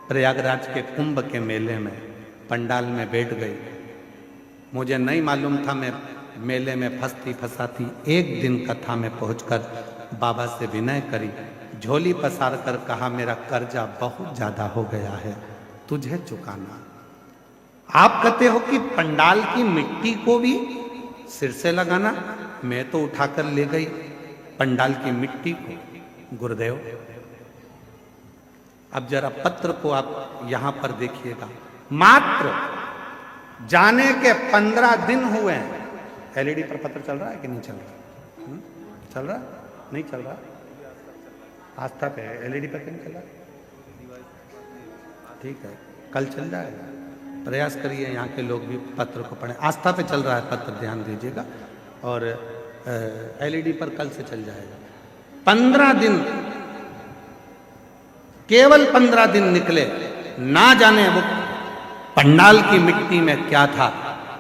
प्रयागराज के कुंभ के मेले में, पंडाल में बैठ गई। मुझे नहीं मालूम था, मैं मेले में फंसती फंसाती एक दिन कथा में पहुंचकर बाबा से विनय करी, झोली पसार कर कहा, मेरा कर्जा बहुत ज्यादा हो गया है, तुझे चुकाना। आप कहते हो कि पंडाल की मिट्टी को भी सिर से लगाना, मैं तो उठाकर ले गई पंडाल की मिट्टी को। गुरुदेव, अब जरा पत्र को आप यहां पर देखिएगा, मात्र जाने के 15 दिन हुए हैं। एलईडी पर पत्र चल रहा है कि नहीं चल रहा? चल रहा? नहीं चल रहा? आस्था पे है, एलईडी पर क्यों चल रहा? ठीक है, कल चल जाएगा। प्रयास करिए यहाँ के लोग भी पत्र को पढ़ें। आस्था पे चल रहा है पत्र, ध्यान दीजिएगा। और एलईडी पर कल से चल जाएगा। 15 दिन, केवल 15 दिन निकले, ना जाने वो पंडाल की मिट्टी में क्या था।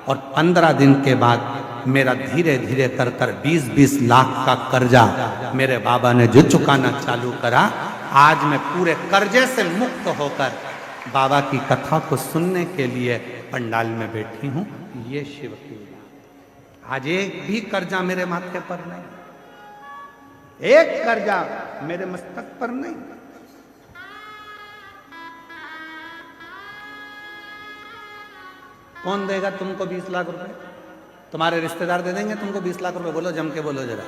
और 15 दिन के बाद मेरा धीरे धीरे कर कर 20-20 लाख का कर्जा मेरे बाबा ने जो चुकाना चालू करा, आज मैं पूरे कर्जे से मुक्त होकर बाबा की कथा को सुनने के लिए पंडाल में बैठी हूं। ये शिव की आज एक भी कर्जा मेरे माथे पर नहीं, एक कर्जा मेरे मस्तक पर नहीं। कौन देगा तुमको 20 लाख रुपए? तुम्हारे रिश्तेदार दे देंगे तुमको 20 लाख रुपए? बोलो, जम के बोलो जरा।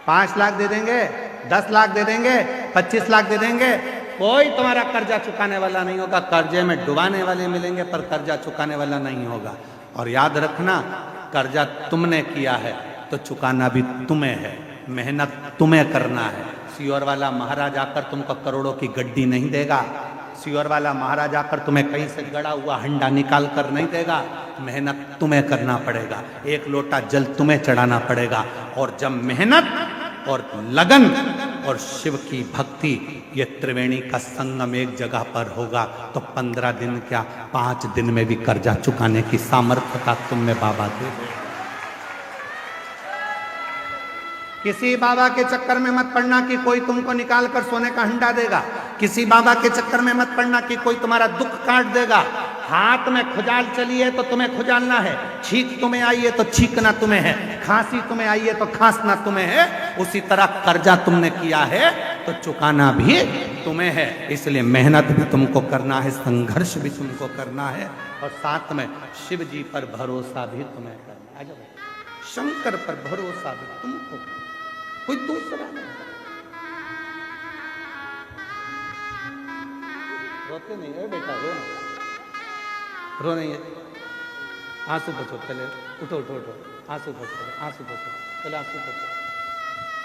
5 लाख दे देंगे, 10 लाख दे देंगे, 25 लाख दे देंगे, कोई तुम्हारा कर्जा चुकाने वाला नहीं होगा। कर्जे में डुबाने वाले मिलेंगे पर कर्जा चुकाने वाला नहीं होगा। और याद रखना, कर्जा तुमने किया है तो चुकाना भी तुम्हें है, मेहनत तुम्हें करना है। सियोर वाला महाराज आकर तुमको करोड़ों की गड्डी नहीं देगा, सियोर वाला महाराज आकर तुम्हें कहीं से गड़ा हुआ हंडा निकाल कर नहीं देगा। मेहनत तुम्हें करना पड़ेगा, एक लोटा जल तुम्हें चढ़ाना पड़ेगा। और जब मेहनत और लगन और शिव की भक्ति, ये त्रिवेणी का संगम एक जगह पर होगा तो 15 दिन क्या 5 दिन में भी कर्जा चुकाने की सामर्थ्यता तुम में बाबा दे। किसी बाबा के चक्कर में मत पड़ना कि कोई तुमको निकाल कर सोने का हंडा देगा। किसी बाबा के चक्कर में मत पड़ना कि कोई तुम्हारा दुख काट देगा। हाथ में खुजाल चली है तो तुम्हें खुजालना है, छींक तुम्हें आई है तो छींकना तुम्हें है, खांसी तुम्हें आई है तो खांसना तुम्हें है। उसी तरह कर्जा तुमने किया है तो चुकाना भी तुम्हें है। इसलिए मेहनत भी तुमको करना है, संघर्ष भी तुमको करना है, और साथ में शिव जी पर भरोसा भी तुम्हें करना है। शंकर पर भरोसा भी तुमको, कोई दूसरा नहीं। रोते नहीं है बेटा, रो रो नहीं है। आंसू पोछो पहले, उठो उठो उठो, आंसू पोछो पहले, आंसू पोछो पहले, आंसू पोछो।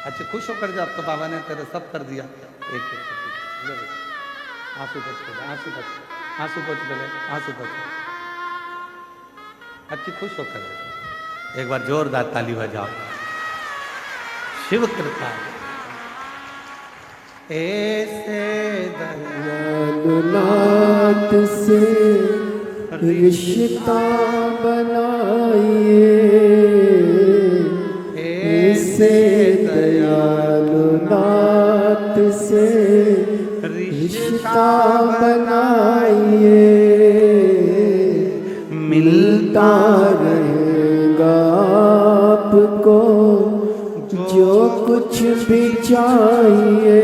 अच्छा खुश होकर जा, अब तो बाबा ने तेरे सब कर दिया। एक आंसू पोछ पहले, आंसू पोछ, आंसू पोछ पहले, आंसू पोछो। अच्छी खुश होकर एक बार जोरदार ताली बजाओ। शिव कृपा ऐसे दयालुनाथ से रिश्ता बनाइए, ऐसे दयालुनाथ से रिश्ता बनाइए, मिलता रहेगा आपको जो कुछ भी चाहिए,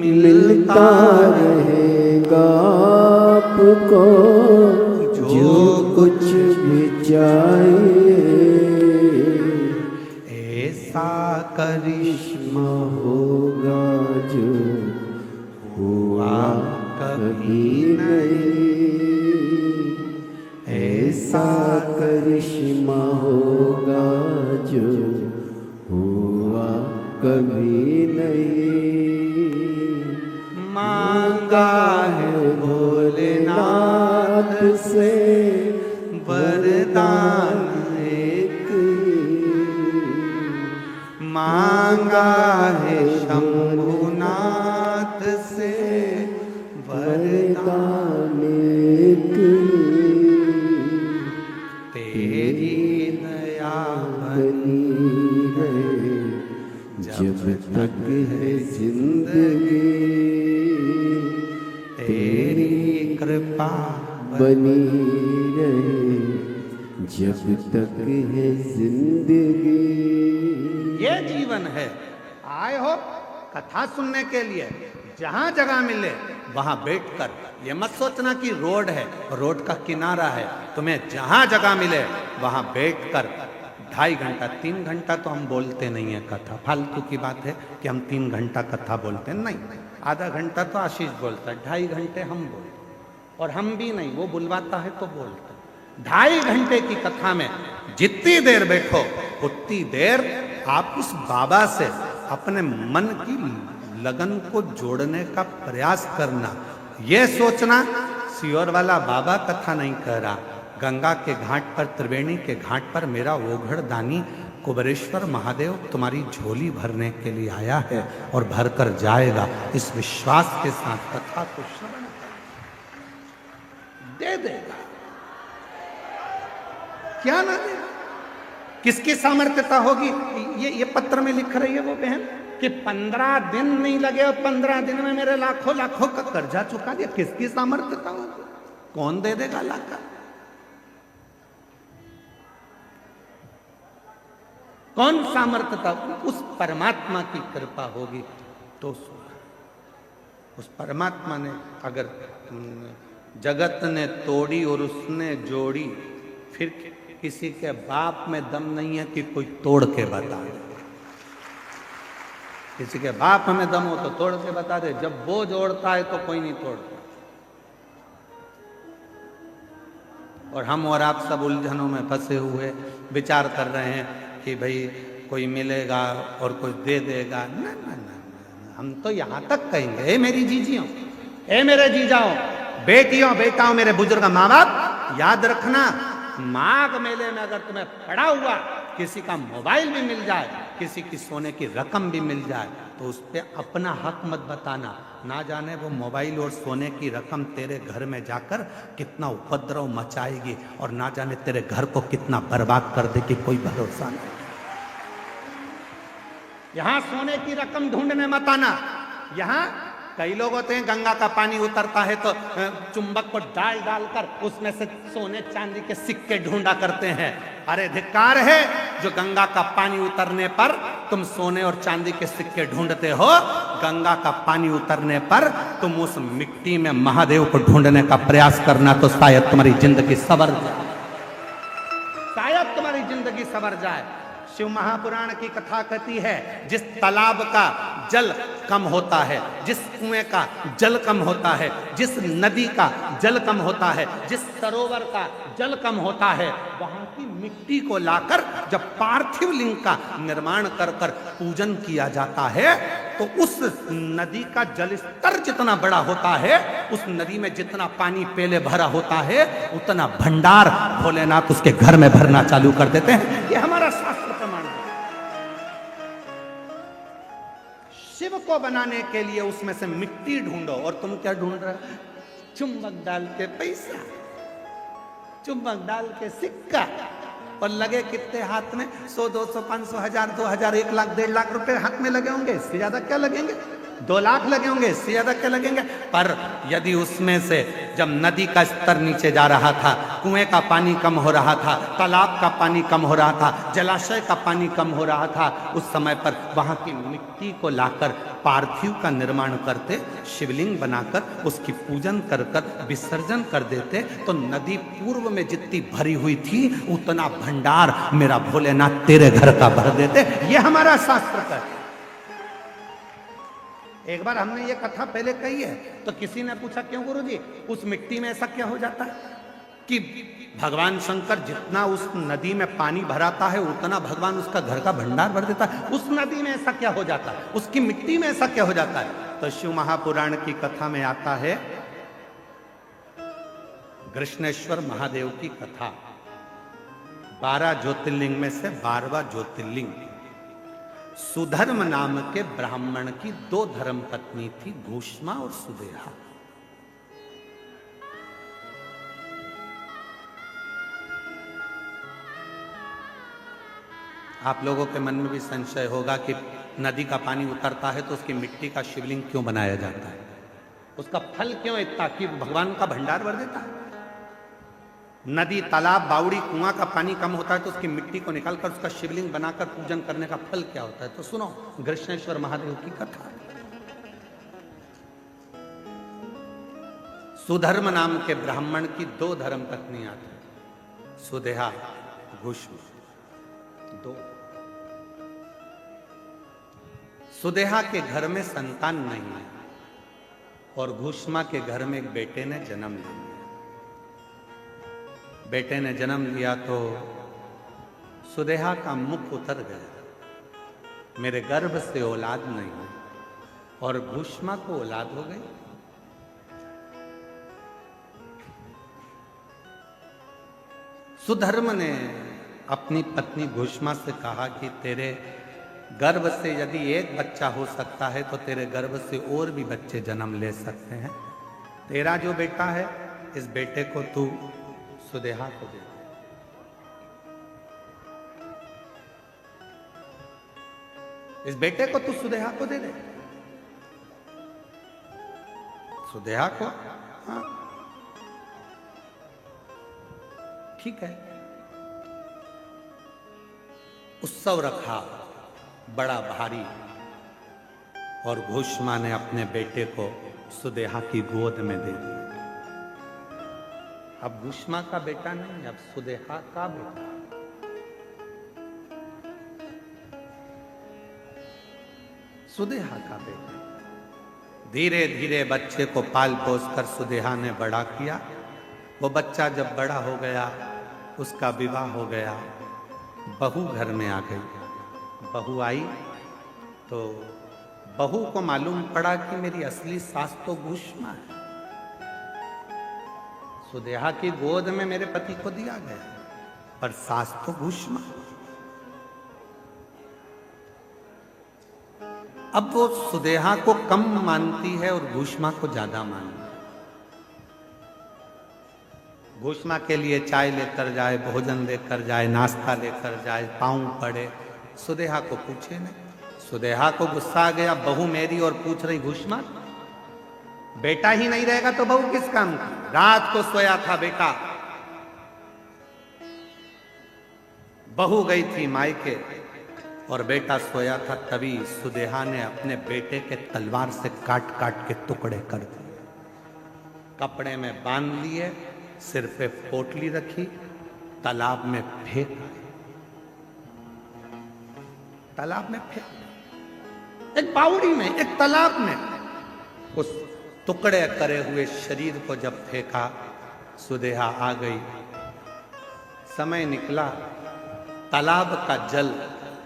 मिलता रहेगा आपको कभी नहीं, ऐसा करिश्मा होगा जो हुआ कभी नहीं। मांगा है भोलेनाथ से वरदान एक, मांगा है शंभुनाथ से वरदान एक, तेरी दया बनी रहे जब तक है जिंदगी, तेरी कृपा बनी रहे जब तक है जिंदगी। ये जीवन है। आए हो कथा सुनने के लिए, जहां जगह मिले वहां बैठकर, ये मत सोचना कि रोड है, रोड का किनारा है, तुम्हें जहां जगह मिले वहां बैठकर 2.5 घंटा 3 घंटा तो हम बोलते नहीं है कथा, फालतू की बात है कि हम 3 घंटा कथा बोलते हैं, नहीं, आधा घंटा तो आशीष बोलता है, 2.5 घंटे हम बोलते, और हम भी नहीं, वो बुलवाता है तो बोलते। 2.5 घंटे की कथा में जितनी देर बैठो उतनी देर आप उस बाबा से अपने मन की लगन को जोड़ने का प्रयास करना। ये सोचना सियोर वाला बाबा कथा नहीं कह रहा, गंगा के घाट पर, त्रिवेणी के घाट पर मेरा ओघड़ दानी कुबेरेश्वर महादेव तुम्हारी झोली भरने के लिए आया है और भर कर जाएगा, इस विश्वास के साथ कथा को श्रवण दे देगा, क्या ना देगा। किसकी सामर्थ्यता होगी? ये पत्र में लिख रही है वो बहन कि 15 दिन नहीं लगे और 15 दिन में मेरे लाखों लाखों का कर्जा चुका दिया। किसकी सामर्थ्यता होगी? कौन दे देगा लाखा? कौन सामर्थ्यता? उस परमात्मा की कृपा होगी तो उस परमात्मा ने अगर जगत ने तोड़ी और उसने जोड़ी, फिर किसी के बाप में दम नहीं है कि कोई तोड़ के बता दे। किसी के बाप में दम हो तो तोड़ के बता दे, जब वो जोड़ता है तो कोई नहीं तोड़ता। और हम और आप सब उलझनों में फंसे हुए विचार कर रहे हैं कि भाई कोई मिलेगा और कोई दे देगा। ना ना ना, हम तो यहां तक कहेंगे, ए मेरी जीजियों, ए मेरे जीजाओ, बेटियों बेटाओं, मेरे बुजुर्ग माँ बाप, याद रखना, माघ मेले में अगर तुम्हें पड़ा हुआ किसी का मोबाइल भी मिल जाए, किसी की सोने की रकम भी मिल जाए, तो उस पर अपना हक मत बताना। ना जाने वो मोबाइल और सोने की रकम तेरे घर में जाकर कितना उपद्रव मचाएगी और ना जाने तेरे घर को कितना बर्बाद कर देगी, कोई भरोसा नहीं। यहां सोने की रकम ढूंढने मत आना। यहां कई लोग होते हैं गंगा का पानी उतरता है तो चुंबक को डाल डालकर उसमें से सोने चांदी के सिक्के ढूंढा करते हैं। अरे धिक्कार है जो गंगा का पानी उतरने पर तुम सोने और चांदी के सिक्के ढूंढते हो। गंगा का पानी उतरने पर तुम उस मिट्टी में महादेव को ढूंढने का प्रयास करना, तो शायद तुम्हारी जिंदगी संवर जाए, शायद तुम्हारी जिंदगी संवर जाए। शिव महापुराण की कथा कहती है, जिस तालाब का जल कम होता है, जिस कुएं का जल कम होता है, जिस नदी का जल कम होता है, जिस सरोवर का जल कम होता है, वहां की मिट्टी को लाकर जब पार्थिव लिंग का निर्माण कर कर पूजन किया जाता है, तो उस नदी का जल स्तर जितना बड़ा होता है, उस नदी में जितना पानी पहले भरा होता है, उतना भंडार भोलेनाथ उसके घर में भरना चालू कर देते हैं। ये हमारा शास्त्र प्रमाण है। शिव को बनाने के लिए उसमें से मिट्टी ढूंढो, और तुम क्या ढूंढ रहे हो? चुंबक डाल के पैसा, चुंबक डाल के सिक्का, और लगे कितने हाथ में? 100, 200, 500, 1000, 2000, 1 लाख, 1.5 लाख रुपए हाथ में लगे होंगे। इससे ज्यादा क्या लगेंगे? 2 लाख लगे होंगे, इससे ज्यादा क्या लगेंगे? पर यदि उसमें से जब नदी का स्तर नीचे जा रहा था, कुएं का पानी कम हो रहा था, तालाब का पानी कम हो रहा था, जलाशय का पानी कम हो रहा था, उस समय पर वहां की मिट्टी को लाकर पार्थिव का निर्माण करते, शिवलिंग बनाकर उसकी पूजन कर कर विसर्जन कर देते, तो नदी पूर्व में जितनी भरी हुई थी उतना भंडार मेरा भोलेनाथ तेरे घर का भर देते। ये हमारा शास्त्र का। एक बार हमने ये कथा पहले कही है, तो किसी ने पूछा क्यों गुरुजी, उस मिट्टी में ऐसा क्या हो जाता है कि भगवान शंकर जितना उस नदी में पानी भराता है उतना भगवान उसका घर का भंडार भर देता है, उस नदी में ऐसा क्या हो जाता है, उसकी मिट्टी में ऐसा क्या हो जाता है। तो शिव महापुराण की कथा में आता है, कृष्णेश्वर महादेव की कथा, 12 ज्योतिर्लिंग में से 12वां ज्योतिर्लिंग। सुधर्म नाम के ब्राह्मण की 2 धर्म पत्नी थी, घूष्मा और सुदेहा। आप लोगों के मन में भी संशय होगा कि नदी का पानी उतरता है तो उसकी मिट्टी का शिवलिंग क्यों बनाया जाता है, उसका फल क्यों इतना कि भगवान का भंडार भर देता है। नदी, तालाब, बावड़ी, कुआं का पानी कम होता है तो उसकी मिट्टी को निकालकर उसका शिवलिंग बनाकर पूजन करने का फल क्या होता है। तो सुनो कृष्णेश्वर महादेव की कथा। सुधर्म नाम के ब्राह्मण की 2 धर्म पत्नियां थी, सुदेहा, घूष्मा, 2। सुदेहा के घर में संतान नहीं है और घूष्मा के घर में एक बेटे ने जन्म लिया। बेटे ने जन्म लिया तो सुदेहा का मुख उतर गया, मेरे गर्भ से औलाद नहीं हुई, और घूष्मा को औलाद हो गई। सुधर्म ने अपनी पत्नी घूष्मा से कहा कि तेरे गर्भ से यदि एक बच्चा हो सकता है तो तेरे गर्भ से और भी बच्चे जन्म ले सकते हैं। तेरा जो बेटा है इस बेटे को तू सुदेहा को दे। इस बेटे को तू सुदेहा को दे दे। सुदेहा को, हाँ ठीक है। उत्सव रखा बड़ा भारी, और घूष्मा ने अपने बेटे को सुदेहा की गोद में दे दिया। अब घूष्मा का बेटा नहीं, अब सुदेहा का बेटा। सुदेहा का बेटा। धीरे धीरे बच्चे को पाल पोस कर सुदेहा ने बड़ा किया। वो बच्चा जब बड़ा हो गया, उसका विवाह हो गया, बहू घर में आ गई। बहू आई तो बहू को मालूम पड़ा कि मेरी असली सास तो घूष्मा है। सुदेहा की गोद में मेरे पति को दिया गया, पर सास तो घूष्मा। अब वो सुदेहा को कम मानती है और घूष्मा को ज्यादा मानती है। घूष्मा के लिए चाय लेकर जाए, भोजन लेकर जाए, नाश्ता लेकर जाए, पाँव पड़े, सुदेहा को पूछे नहीं। सुदेहा को गुस्सा आ गया, बहू मेरी और पूछ रही घूष्मा। बेटा ही नहीं रहेगा तो बहू किस काम की। रात को सोया था बेटा, बहू गई थी मायके और बेटा सोया था। तभी सुदेहा ने अपने बेटे के तलवार से काट काट के टुकड़े कर दिए, कपड़े में बांध लिए, सिर पे पोटली रखी, तालाब में फेंक। तालाब में फेंक, एक बावड़ी में, एक तालाब में। उस टुकड़े करे हुए शरीर को जब फेंका, सुदेहा आ गई। समय निकला, तालाब का जल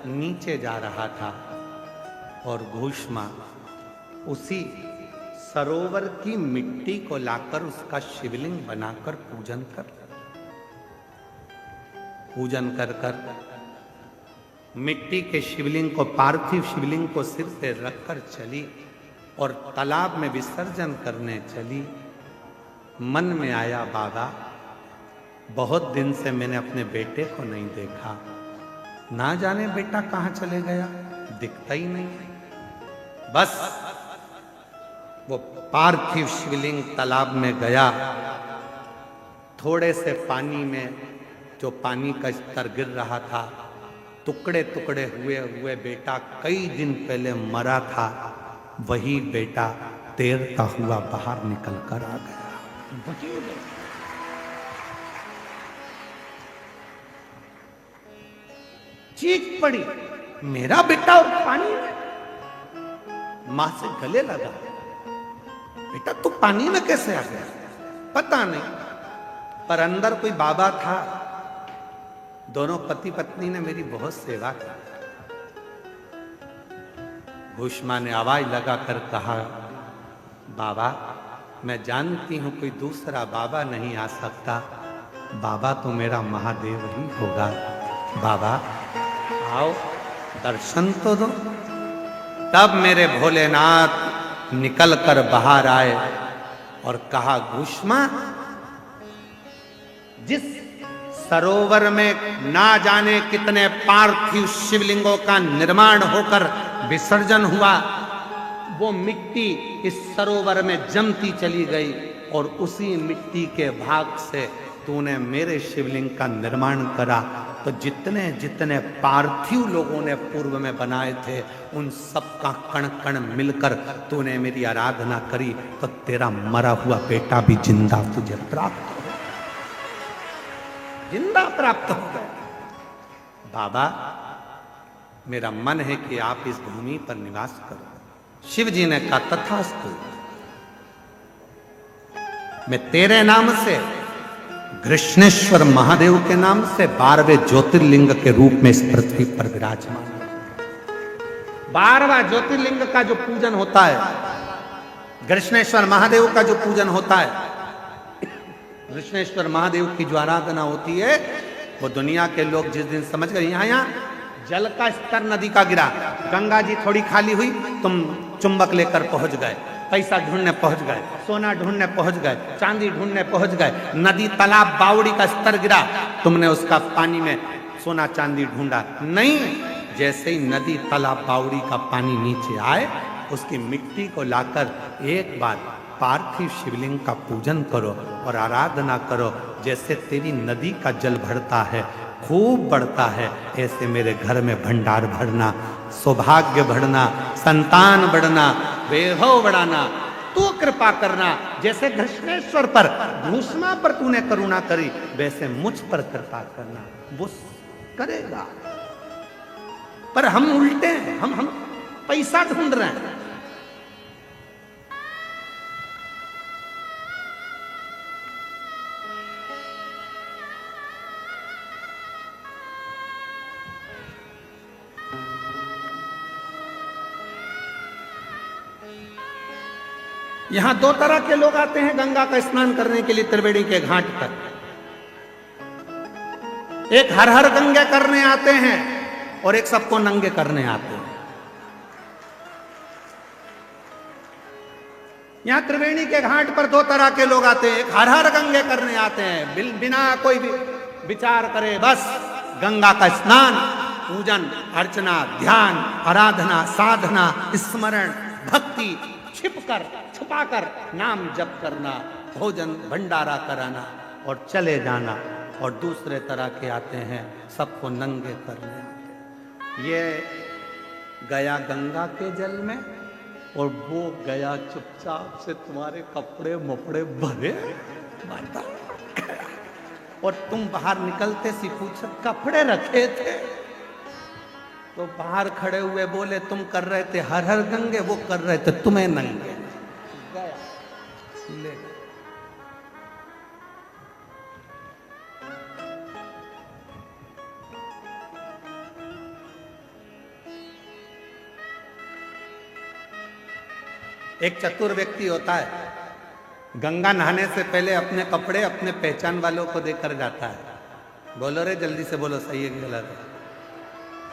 नीचे जा रहा था और घूष्मा उसी सरोवर की मिट्टी को लाकर उसका शिवलिंग बनाकर पूजन कर मिट्टी के शिवलिंग को, पार्थिव शिवलिंग को सिर पे रखकर चली और तालाब में विसर्जन करने चली। मन में आया, बाबा बहुत दिन से मैंने अपने बेटे को नहीं देखा, ना जाने बेटा कहाँ चले गया, दिखता ही नहीं। बस वो पार्थिव शिवलिंग तालाब में गया, थोड़े से पानी में जो पानी का स्तर गिर रहा था, टुकड़े टुकड़े हुए बेटा कई दिन पहले मरा था, वही बेटा तैरता हुआ बाहर निकल कर आ गया। चीख पड़ी, मेरा बेटा और पानी में। मां से गले लगा, बेटा तू पानी में कैसे आ गया? पता नहीं, पर अंदर कोई बाबा था। दोनों पति पत्नी ने मेरी बहुत सेवा की। भूष्मा ने आवाज लगाकर कहा, बाबा मैं जानती हूं कोई दूसरा बाबा नहीं आ सकता, बाबा तो मेरा महादेव ही होगा। बाबा आओ दर्शन तो दो। तब मेरे भोलेनाथ निकल कर बाहर आए और कहा, भूष्मा जिस सरोवर में ना जाने कितने पार्थिव शिवलिंगों का निर्माण होकर विसर्जन हुआ, वो मिट्टी इस सरोवर में जमती चली गई और उसी मिट्टी के भाग से तूने मेरे शिवलिंग का निर्माण करा। तो जितने जितने पार्थिव लोगों ने पूर्व में बनाए थे उन सब का कण कण मिलकर तूने मेरी आराधना करी, तो तेरा मरा हुआ बेटा भी जिंदा तुझे प्राप्त हो गया, जिंदा प्राप्त हो गया। बाबा मेरा मन है कि आप इस भूमि पर निवास करो। शिव जी ने कहा, तथास्तु, मैं तेरे नाम से कृष्णेश्वर महादेव के नाम से 12वें ज्योतिर्लिंग के रूप में इस पृथ्वी पर विराजमान। 12वां ज्योतिर्लिंग का जो पूजन होता है, कृष्णेश्वर महादेव का जो पूजन होता है, कृष्णेश्वर महादेव की जो आराधना होती है, वो दुनिया के लोग जिस दिन समझ गए यहाँ जल का स्तर नदी का गिरा, गंगा जी थोड़ी खाली हुई, तुम चुंबक लेकर पहुंच गए, पैसा ढूंढने पहुंच गए, सोना ढूंढने पहुंच गए, चांदी ढूंढने पहुंच गए, नदी तालाब बावड़ी का स्तर गिरा, तुमने उसका पानी में सोना चांदी ढूंढा नहीं। जैसे ही नदी तालाब बावड़ी का पानी नीचे आए, उसकी मिट्टी को लाकर एक बार पार्थिव शिवलिंग का पूजन करो और आराधना करो। जैसे तेरी नदी का जल बढ़ता है, खूब बढ़ता है, ऐसे मेरे घर में भंडार भरना, सौभाग्य बढ़ना, संतान बढ़ना, वैभव बढ़ाना, तू कृपा करना। जैसे कृष्णेश्वर पर, भूष्मा पर तूने करुणा करी, वैसे मुझ पर कृपा करना। वो करेगा, पर हम उल्टे हैं, हम पैसा ढूंढ रहे हैं। यहां 2 तरह के लोग आते हैं गंगा का स्नान करने के लिए त्रिवेणी के घाट पर। एक हर हर गंगे करने आते हैं और एक सबको नंगे करने आते हैं। यहां त्रिवेणी के घाट पर 2 तरह के लोग आते हैं। एक हर हर गंगे करने आते हैं, बिना कोई भी विचार करे, बस गंगा का स्नान, पूजन अर्चना, ध्यान, आराधना, साधना, स्मरण, भक्ति, छिपकर छुपाकर नाम जप करना, भोजन भंडारा कराना और चले जाना। और दूसरे तरह के आते हैं सबको नंगे करने। ये गया गंगा के जल में और वो गया चुपचाप से तुम्हारे कपड़े मपड़े भरे और तुम बाहर निकलते सी पूछा कपड़े रखे थे, तो बाहर खड़े हुए बोले तुम कर रहे थे हर हर गंगे, वो कर रहे थे तुम्हें नंगे। गया ले। एक चतुर व्यक्ति होता है, गंगा नहाने से पहले अपने कपड़े अपने पहचान वालों को देकर जाता है। बोलो रे जल्दी से बोलो, सही है कि गलत है?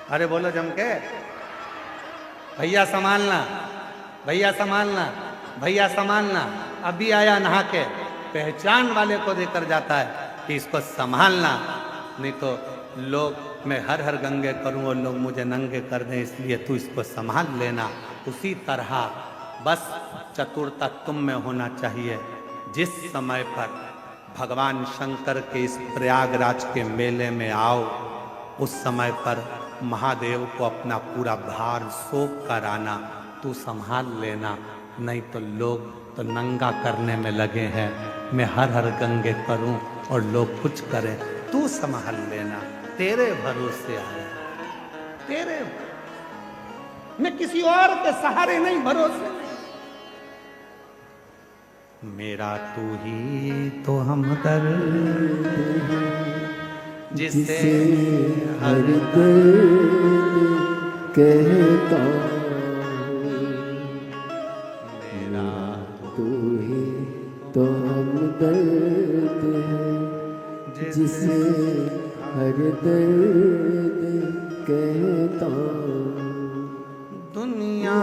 अरे बोलो जम के, भैया संभालना, भैया संभालना, भैया संभालना। अभी आया नहा के, पहचान वाले को देकर जाता है कि इसको संभालना, नहीं तो लोग मैं हर हर गंगे करूं और लोग मुझे नंगे कर दें, इसलिए तू इसको संभाल लेना। उसी तरह बस चतुरता तुम में होना चाहिए। जिस समय पर भगवान शंकर के इस प्रयागराज के मेले में आओ, उस समय पर महादेव को अपना पूरा भार सौंप कर आना, तू संभाल लेना। नहीं तो लोग तो नंगा करने में लगे हैं, मैं हर हर गंगे करूं और लोग कुछ करें, तू संभाल लेना। तेरे भरोसे आया, तेरे मैं किसी और के सहारे नहीं, भरोसे नहीं। मेरा तू ही तो हमदर्द है, जिसे हर दर्द कहता मेरा तू ही तो हमदर्द है, जिसे हर दर्द कहता दुनिया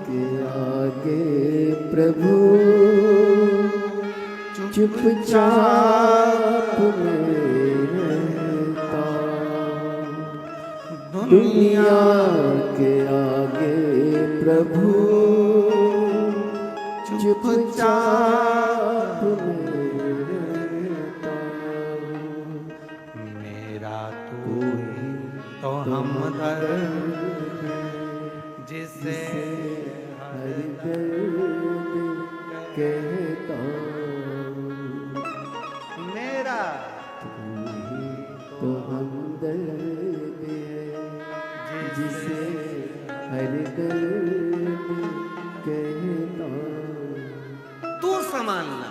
के आगे प्रभु चुपचाप में रहता। दुनिया के आगे प्रभु चुपचाप में रहता। मेरा तू ही तो हमदर्द जिसे हर दर्द कहता। मेरा तो हमदर्द है, जिसे हर दर्द कहता। तू संभालना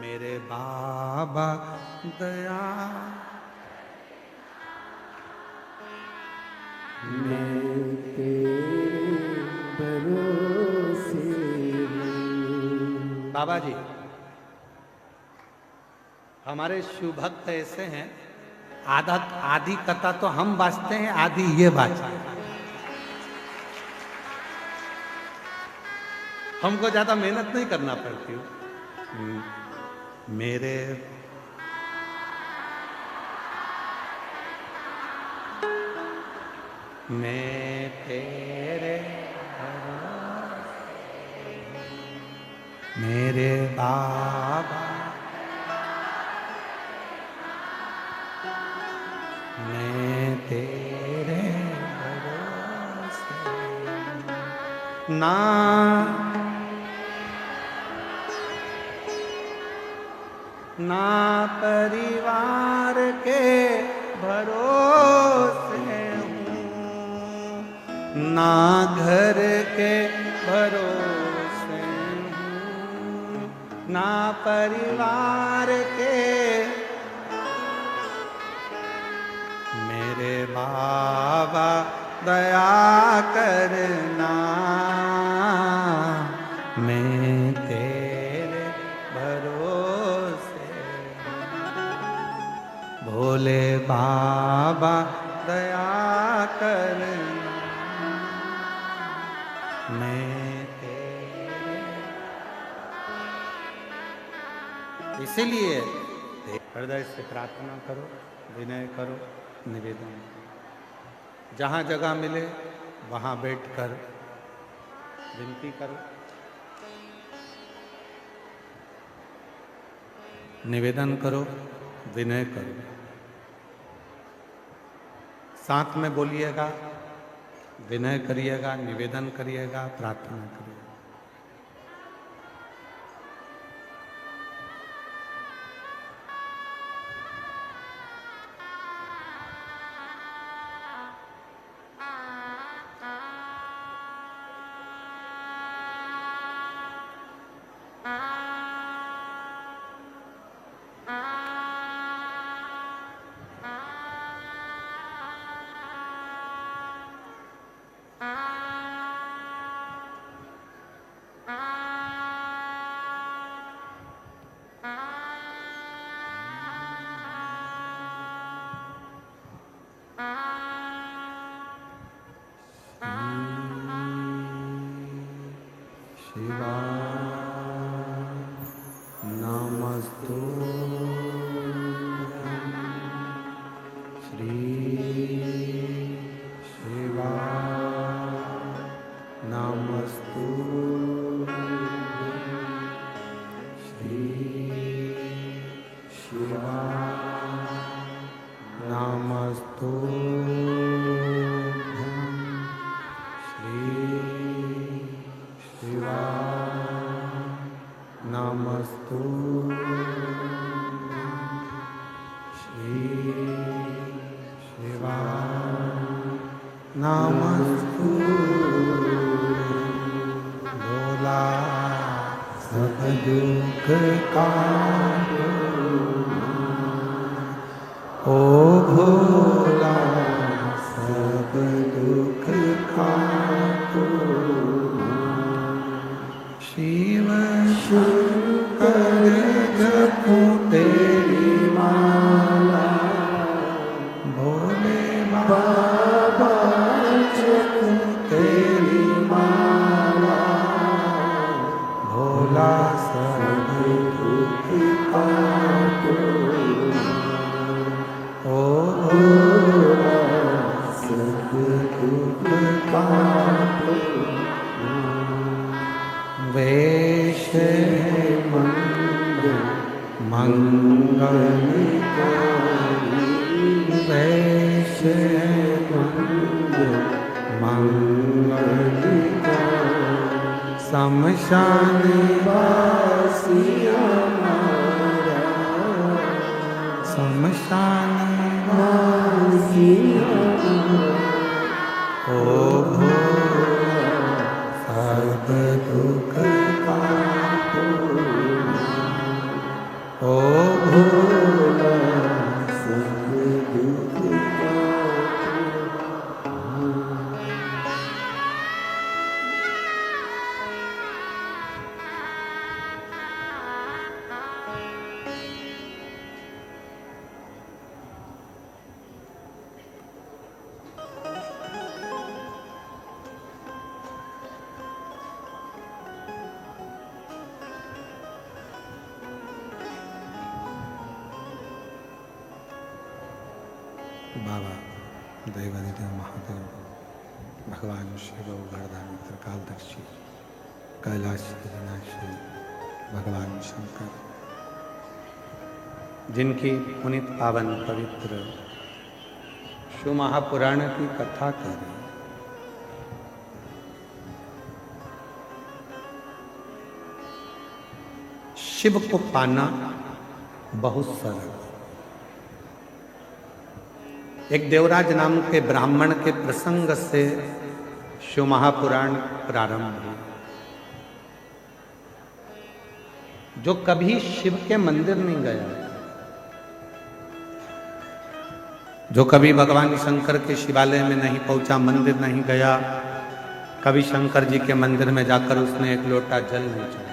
मेरे बाबा दया, मैं तेरे भरोसे हूँ। बाबा जी हमारे शिव भक्त ऐसे हैं, आदि कथा तो हम बाजते हैं, आदि ये बाजते हैं। हमको ज्यादा मेहनत नहीं करना पड़ती। मेरे मैं तेरे मेरे बाबा, मैं तेरे भरोसे ना ना परिवार के भरोसे हूँ, ना घर के भरोसे हूँ, ना परिवार के। मेरे बाबा दया करना, मैं तेरे भरोसे। भोले बाबा दया करना, मैं तेरे। इसीलिए हृदय से प्रार्थना करो, विनय करो, निवेदन। जहाँ जगह मिले वहाँ बैठकर विनती करो, निवेदन करो, विनय करो। साथ में बोलिएगा, विनय करिएगा, निवेदन करिएगा, प्रार्थना करिएगा। नमस्तु दुख काटो ओ भोला सब दुख काटो शिव शंकर जपूं तेरी माला भोले बाबा जपूं तेरी माला भोला सब दुख काटो ओ भोला सब दुख काटो वेश मंगलकारी वेश मंगलकारी शमशान वासी हमारा शमशान वासी ओ भोला सब दुख काटो ओ भोला सब दुख बाबा दैवादिदेव महादेव भगवान शिव गर्दानी त्रिकालदर्शी कैलाश विनाशी भगवान शंकर जिनकी पुनित पावन पवित्र शिव महापुराण की कथा करें शिव को पाना बहुत सरल। एक देवराज नाम के ब्राह्मण के प्रसंग से शिव महापुराण प्रारंभ हुआ। जो कभी शिव के मंदिर नहीं गया, जो कभी भगवान शंकर के शिवालय में नहीं पहुंचा, मंदिर नहीं गया, कभी शंकर जी के मंदिर में जाकर उसने एक लोटा जल नहीं चढ़ाया,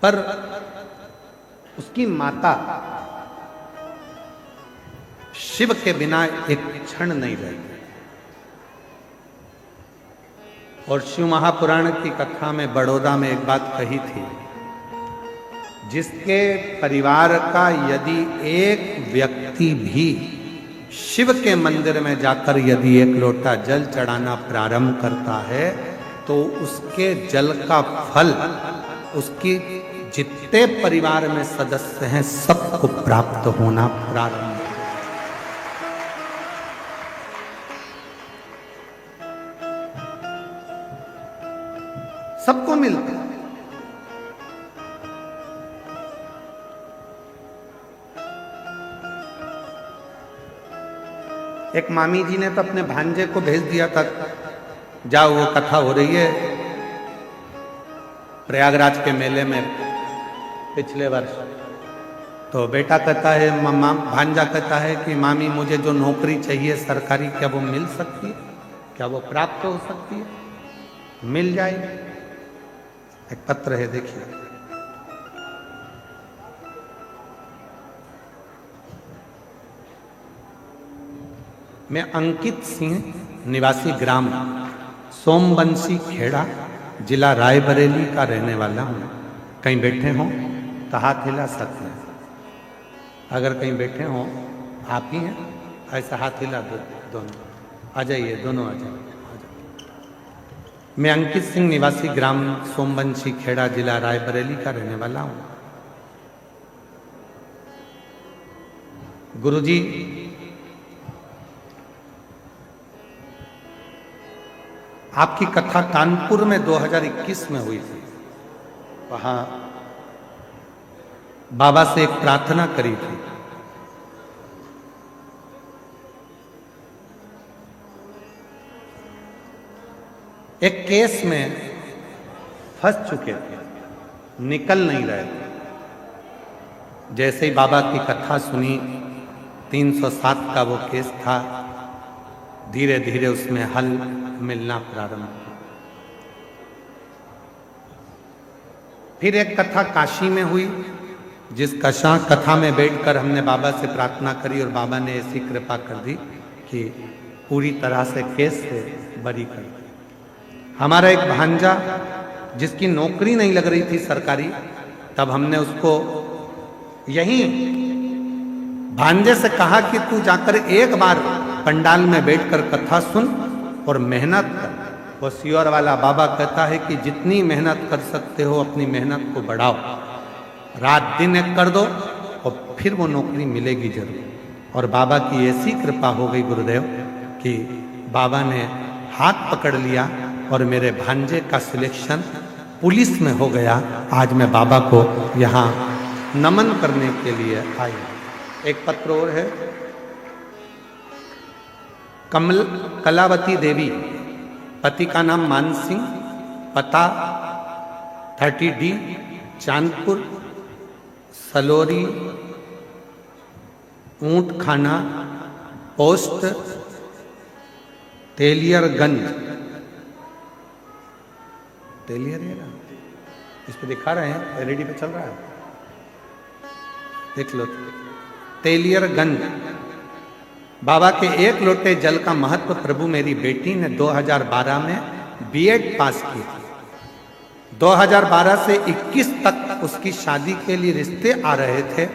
पर उसकी माता शिव के बिना एक क्षण नहीं रहती। और शिव महापुराण की कथा में बड़ौदा में एक बात कही थी, जिसके परिवार का यदि एक व्यक्ति भी शिव के मंदिर में जाकर यदि एक लोटा जल चढ़ाना प्रारंभ करता है तो उसके जल का फल उसकी जितने परिवार में सदस्य हैं सबको प्राप्त होना प्रारंभ। सबको मिलता है। एक मामी जी ने तो अपने भांजे को भेज दिया था, जाओ वो कथा हो रही है प्रयागराज के मेले में पिछले वर्ष। तो बेटा कहता है, मम्मा, भांजा कहता है कि मामी मुझे जो नौकरी चाहिए सरकारी, क्या वो मिल सकती है, क्या वो प्राप्त हो सकती है? मिल जाए। एक पत्र है, देखिए। मैं अंकित सिंह, निवासी ग्राम सोमबंसी खेड़ा, जिला रायबरेली का रहने वाला हूँ। कहीं बैठे हों तो हाथ हिला सकते हैं। अगर कहीं बैठे हों, आप ही हैं, ऐसा हाथ हिला दो, दोनों आ जाइए, दोनों आ जाइए। मैं अंकित सिंह, निवासी ग्राम सोमबंसी खेड़ा, जिला रायबरेली का रहने वाला हूँ। गुरुजी, आपकी कथा कानपुर में 2021 में हुई थी। वहां बाबा से एक प्रार्थना करी थी। एक केस में फंस चुके थे, निकल नहीं रहे थे। जैसे ही बाबा की कथा सुनी, 307 का वो केस था, धीरे धीरे उसमें हल मिलना प्रारंभ हुआ। फिर एक कथा काशी में हुई, जिस कथा में बैठकर हमने बाबा से प्रार्थना करी और बाबा ने ऐसी कृपा कर दी कि पूरी तरह से केस से बरी कर दी। हमारा एक भांजा जिसकी नौकरी नहीं लग रही थी सरकारी, तब हमने उसको यहीं भांजे से कहा कि तू जाकर एक बार पंडाल में बैठकर कथा सुन और मेहनत कर। वो सियोर वाला बाबा कहता है कि जितनी मेहनत कर सकते हो अपनी मेहनत को बढ़ाओ, रात दिन एक कर दो और फिर वो नौकरी मिलेगी जरूर। और बाबा की ऐसी कृपा हो गई गुरुदेव कि बाबा ने हाथ पकड़ लिया और मेरे भांजे का सिलेक्शन पुलिस में हो गया। आज मैं बाबा को यहाँ नमन करने के लिए आई। एक पत्र और है, कलावती देवी, पति का नाम मान सिंह, पता 30D चांदपुर, सलोरी, ऊंट खाना, पोस्ट तेलियरगंज। तेलियर है ना, इस पे दिखा रहे हैं, एलईडी पे चल रहा है, देख लो। तेलियरगंज। बाबा के एक लोटे जल का महत्व प्रभु मेरी बेटी ने 2012 में बीएड पास की थी। 2012 से 21 तक उसकी शादी के लिए रिश्ते आ रहे थे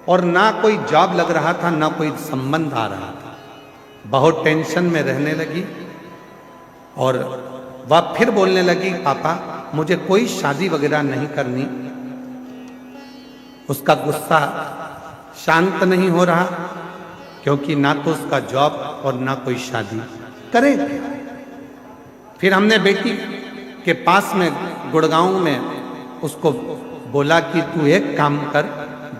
और ना कोई जॉब लग रहा था, ना कोई संबंध आ रहा था। बहुत टेंशन में रहने लगी और वह फिर बोलने लगी, पापा मुझे कोई शादी वगैरह नहीं करनी। उसका गुस्सा शांत नहीं हो रहा, क्योंकि ना तो उसका जॉब और ना कोई शादी करे। फिर हमने बेटी के पास में गुड़गांव में उसको बोला कि तू एक काम कर,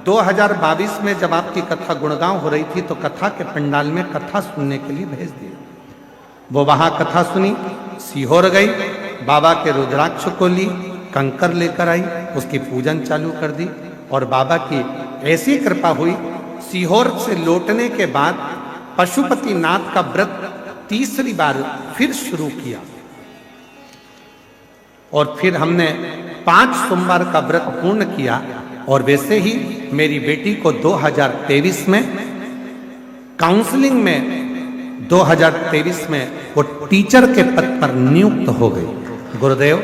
2022 में जब आपकी कथा गुड़गांव हो रही थी तो कथा के पंडाल में कथा सुनने के लिए भेज दिया। वो वहां कथा सुनी, सीहोर गई, बाबा के रुद्राक्ष को ली, कंकर लेकर आई, उसकी पूजन चालू कर दी और बाबा की ऐसी कृपा हुई। सीहोर से लौटने के बाद पशुपति नाथ का व्रत तीसरी बार फिर शुरू किया और फिर हमने 5 सोमवार का व्रत पूर्ण किया। और वैसे ही मेरी बेटी को 2023 में काउंसलिंग में 2023 में वो टीचर के पद पर नियुक्त हो गई। गुरुदेव,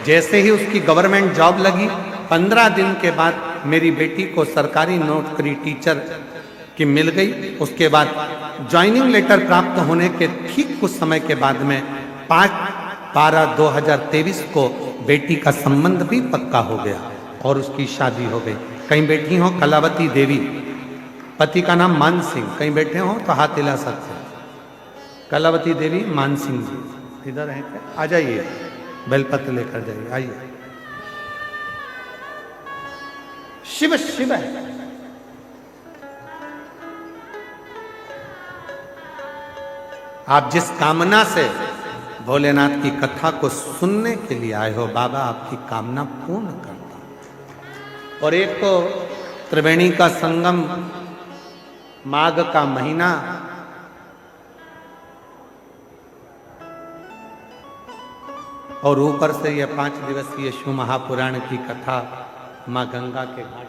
जैसे ही उसकी गवर्नमेंट जॉब लगी, 15 दिन के बाद मेरी बेटी को सरकारी नौकरी टीचर की मिल गई। उसके बाद ज्वाइनिंग लेटर प्राप्त होने के ठीक कुछ समय के बाद में 5/12/2023 को बेटी का संबंध भी पक्का हो गया और उसकी शादी हो गई। कहीं बैठी हो कलावती देवी, पति का नाम मान सिंह, कहीं बैठे हो तो हाथ हिला सकते हैं। कलावती देवी, मान सिंह जी इधर हैं क्या? आ जाइए, बेलपत्र लेकर जाइए, आइए। शिव शिव है। आप जिस कामना से भोलेनाथ की कथा को सुनने के लिए आए हो, बाबा आपकी कामना पूर्ण करता। और एक तो त्रिवेणी का संगम, माघ का महीना, और ऊपर से यह 5 दिवसीय शिव महापुराण की कथा मां गंगा के घाट पर।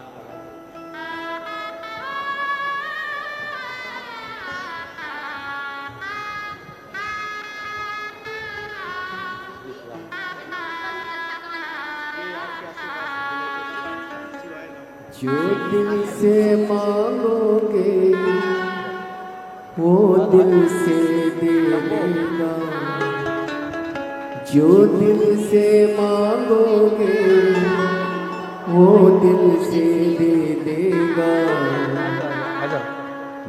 जो दिल से मांगोगे वो दिल से दे देगा, जो दिल से मांगोगे वो दिल से दे देगा।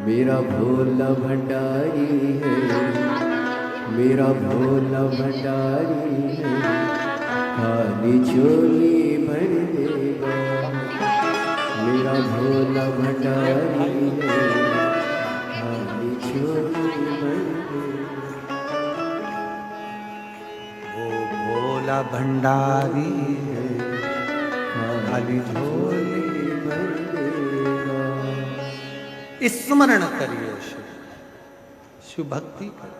मेरा भोला भंडारी है, मेरा भोला भंडारी है, खाली झोली भर देगा। मेरा भोला भंडारी है, खाली झोली भर देगा। भोला भंडारी है, खाली झोली भर देगा। स्मरण करिए शिव, शिव भक्ति करिए।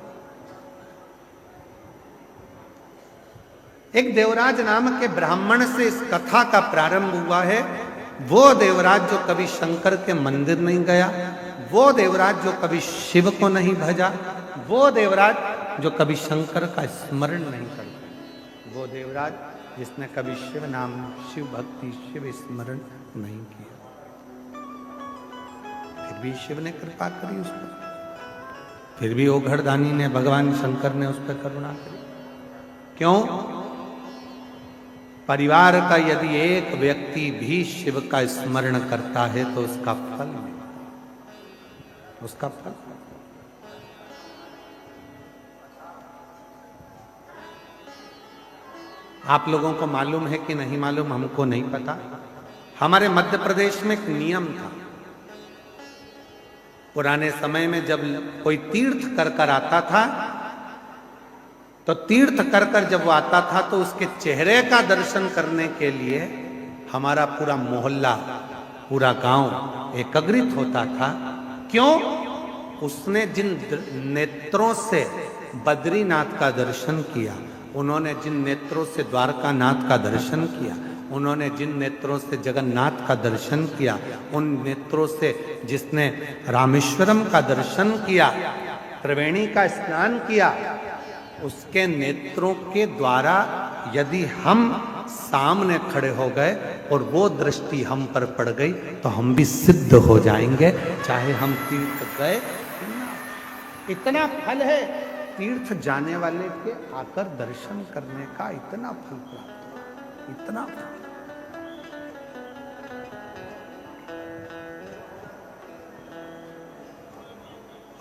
एक देवराज नाम के ब्राह्मण से इस कथा का प्रारंभ हुआ है। वो देवराज जो कभी शंकर के मंदिर नहीं गया, वो देवराज जो कभी शिव को नहीं भजा, वो देवराज जो कभी शंकर का स्मरण नहीं करता, वो देवराज जिसने कभी शिव नाम, शिव भक्ति, शिव स्मरण नहीं किया, फिर भी शिव ने कृपा करी उस पर, फिर भी ओघड़दानी ने, भगवान शंकर ने उस पर करुणा करी। क्यों? परिवार का यदि एक व्यक्ति भी शिव का स्मरण करता है तो उसका फल मिलता, उसका फल। आप लोगों को मालूम है कि नहीं मालूम, हमको नहीं पता। हमारे मध्य प्रदेश में एक नियम था, पुराने समय में जब कोई तीर्थ कर कर आता था, तो तीर्थ कर कर जब वो आता था तो उसके चेहरे का दर्शन करने के लिए हमारा पूरा मोहल्ला, पूरा गांव एकत्रित होता था। क्यों? उसने जिन नेत्रों से बद्रीनाथ का दर्शन किया, उन्होंने जिन नेत्रों से द्वारकानाथ का दर्शन किया, उन्होंने जिन नेत्रों से जगन्नाथ का दर्शन किया, उन नेत्रों से जिसने रामेश्वरम का दर्शन किया, त्रिवेणी का स्नान किया, उसके नेत्रों के द्वारा यदि हम सामने खड़े हो गए और वो दृष्टि हम पर पड़ गई तो हम भी सिद्ध हो जाएंगे, चाहे हम तीर्थ गए। इतना फल है तीर्थ जाने वाले के आकर दर्शन करने का, इतना फल प्राप्त, इतना फल।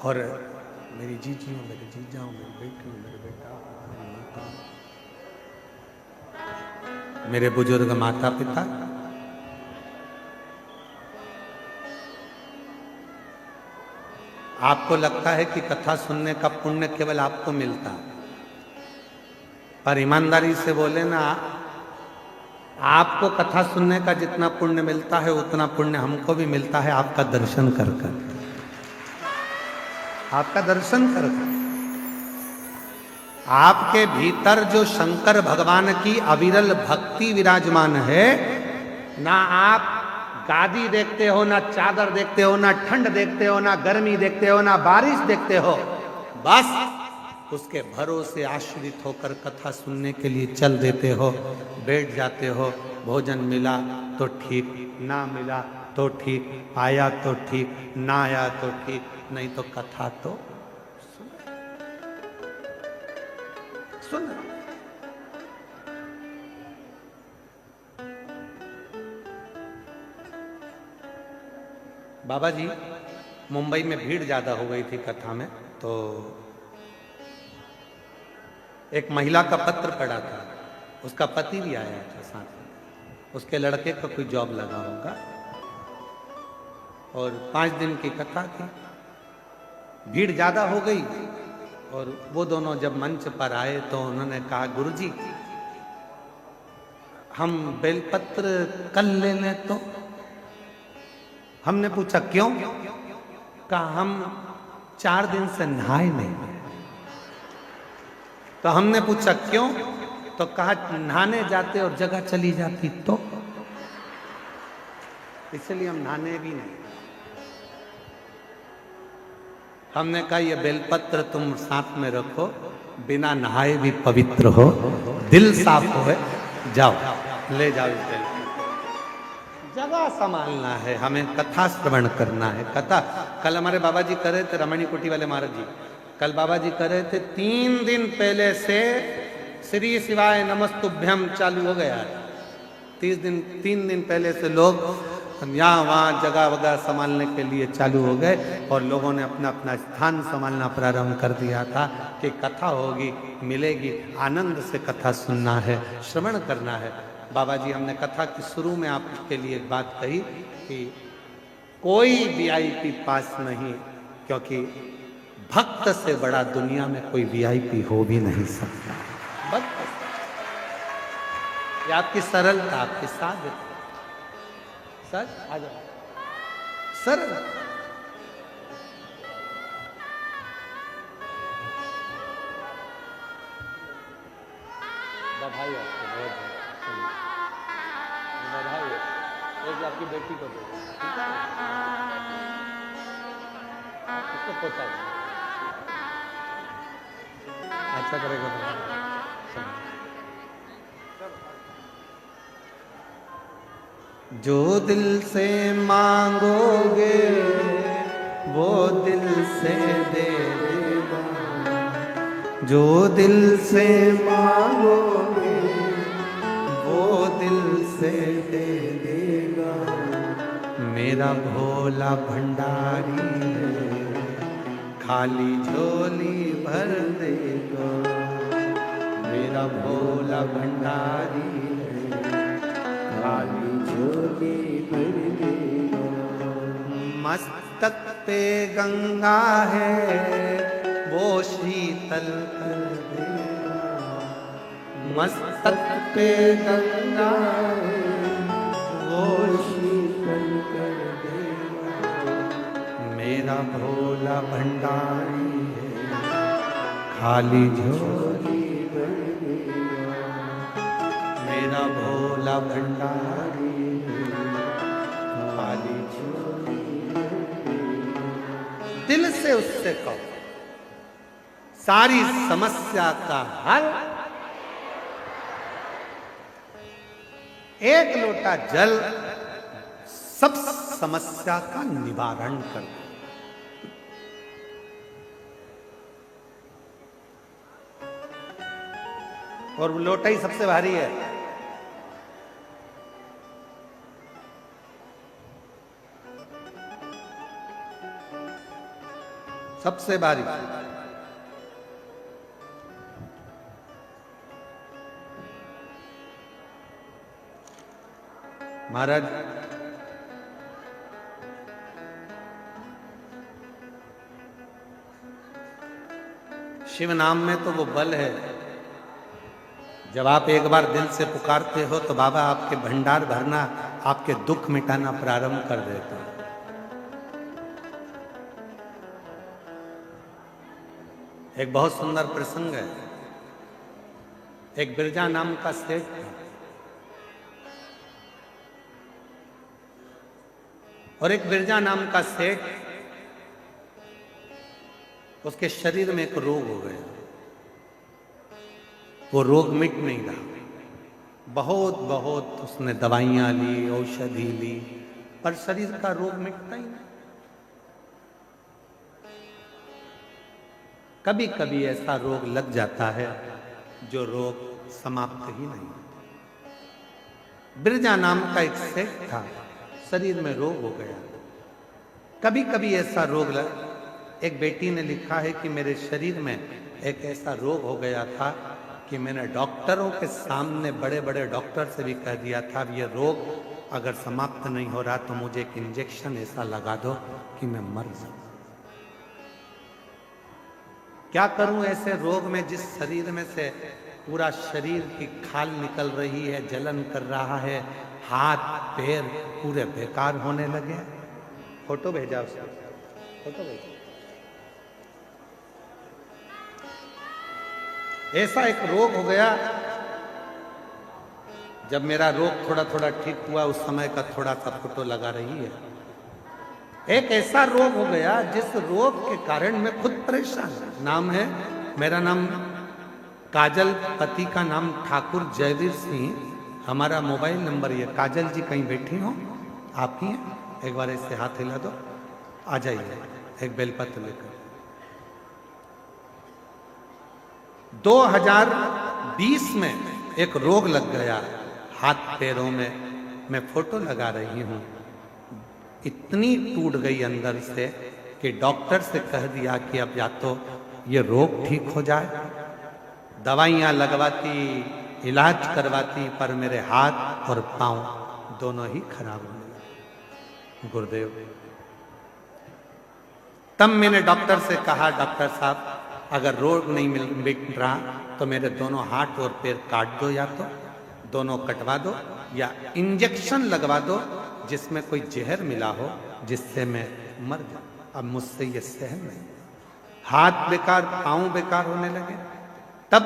और मेरी जीजी हो, मेरे जीजा हो, मेरी बेटी हो, मेरे बेटा, मेरी माता, मेरे बुजुर्ग माता पिता, आपको लगता है कि कथा सुनने का पुण्य केवल आपको मिलता, पर ईमानदारी से बोले ना, आपको कथा सुनने का जितना पुण्य मिलता है उतना पुण्य हमको भी मिलता है आपका दर्शन कर कर, आपका दर्शन कर कर। आपके भीतर जो शंकर भगवान की अविरल भक्ति विराजमान है, ना आप गादी देखते हो, ना चादर देखते हो, ना ठंड देखते हो, ना गर्मी देखते हो, ना बारिश देखते हो, बस उसके भरोसे आश्रित होकर कथा सुनने के लिए चल देते हो, बैठ जाते हो। भोजन मिला तो ठीक, ना मिला तो ठीक, आया तो ठीक, ना आया तो ठीक, नहीं तो कथा तो सुन। बाबा जी, मुंबई में भीड़ ज्यादा हो गई थी कथा में, तो एक महिला का पत्र पड़ा था, उसका पति भी आया था साथ में, उसके लड़के का कोई जॉब लगा होगा, और 5 दिन की कथा थी। भीड़ ज्यादा हो गई और वो दोनों जब मंच पर आए तो उन्होंने कहा, गुरुजी हम बेलपत्र कल ले लें तो? हमने पूछा क्यों? कहा हम 4 दिन से नहाए नहीं। तो हमने पूछा क्यों? तो कहा नहाने जाते और जगह चली जाती तो, इसलिए हम नहाने भी नहीं। हमने कहा ये बेलपत्र तुम साथ में रखो, बिना नहाए भी पवित्र हो, दिल साफ हो, जाओ ले जाओ इस बेलपत्र। जगह संभालना है, हमें कथा श्रवण करना है। कथा कल हमारे बाबा जी कर रहे थे, रमणी कुटी वाले महाराज जी, कल बाबा जी कर रहे थे, 3 दिन पहले से श्री शिवाय नमस्तुभ्यम चालू हो गया है। 3 दिन पहले से लोग यहाँ वहाँ जगह वगैरह संभालने के लिए चालू हो गए और लोगों ने अपना अपना स्थान संभालना प्रारंभ कर दिया था कि कथा होगी, मिलेगी, आनंद से कथा सुनना है, श्रवण करना है। बाबा जी, हमने कथा की शुरू में आपके लिए एक बात कही कि कोई VIP पास नहीं, क्योंकि भक्त से बड़ा दुनिया में कोई VIP हो भी नहीं सकता। भक्त ये आपकी सरलता, आपकी साधता। सर आ जाओ, सरल। बधाई आपको, बहुत बहुत बधाई। एक आपकी बेटी को दो, इसको पोता अच्छा करेगा। जो दिल से मांगोगे वो दिल से दे देगा, जो दिल से मांगोगे वो दिल से दे देगा। मेरा भोला भंडारी है, खाली झोली भर देगा। मेरा भोला भंडारी है, खाली झोली भर देगा। मस्तक पे गंगा है वो शीतल कर देगा। मस्तक पे गंगा है वो शीतल कर देगा। मेरा भोला भंडारी है, खाली झोली भर देगा। मेरा भोला भंडारी है, खाली झोली भर देगा। दिल से उससे कहो सारी समस्या का हल, एक लोटा जल सब समस्या का निवारण कर दे। और वो लोटा ही सबसे भारी है। सबसे भारी। महाराज शिव नाम में तो वो बल है। जब आप एक बार दिल से पुकारते हो तो बाबा आपके भंडार भरना, आपके दुख मिटाना प्रारंभ कर देता है। एक बहुत सुंदर प्रसंग है। एक बिरजा नाम का सेठ था और एक बिरजा नाम का सेठ, उसके शरीर में एक रोग हो गया। वो रोग मिट नहीं रहा। बहुत बहुत उसने दवाइयां ली, औषधि ली, पर शरीर का रोग मिटता ही नहीं। कभी कभी ऐसा रोग लग जाता है जो रोग समाप्त ही नहीं होता। बिरजा नाम का एक सेठ था, शरीर में रोग हो गया। कभी कभी ऐसा रोग लग, एक बेटी ने लिखा है कि मेरे शरीर में एक ऐसा रोग हो गया था कि मैंने डॉक्टरों के सामने, बड़े बड़े डॉक्टर से भी कह दिया था ये रोग अगर समाप्त नहीं हो रहा तो मुझे एक इंजेक्शन ऐसा लगा दो कि मैं मर जाऊं। क्या करूं ऐसे रोग में जिस शरीर में से पूरा शरीर की खाल निकल रही है, जलन कर रहा है, हाथ पैर पूरे बेकार होने लगे। फोटो भेजा उसने, फोटो भेजा। ऐसा एक रोग हो गया। जब मेरा रोग थोड़ा थोड़ा ठीक हुआ उस समय का थोड़ा सा फोटो लगा रही है। एक ऐसा रोग हो गया जिस रोग के कारण मैं खुद परेशान। नाम है, मेरा नाम काजल, पति का नाम ठाकुर जयवीर सिंह। हमारा मोबाइल नंबर ये। काजल जी कहीं बैठी हो? आप ही हैं? एक बार ऐसे हाथ हिला दो, आ जाइए एक बेलपत्र लेकर। 2020 में एक रोग लग गया हाथ पैरों में। मैं फोटो लगा रही हूं, इतनी टूट गई अंदर से कि डॉक्टर से कह दिया कि अब या तो ये रोग ठीक हो जाए। दवाइयां लगवाती, इलाज करवाती, पर मेरे हाथ और पांव दोनों ही खराब हो गए। गुरुदेव, तब मैंने डॉक्टर से कहा, डॉक्टर साहब अगर रोग नहीं मिट रहा तो मेरे दोनों हाथ और पैर काट दो या तो। दोनों कटवा दो या इंजेक्शन लगवा दो जिसमें कोई जहर मिला हो जिससे मैं मर जाऊं। अब मुझसे ये सहन नहीं। हाथ बेकार, पांव बेकार होने लगे। तब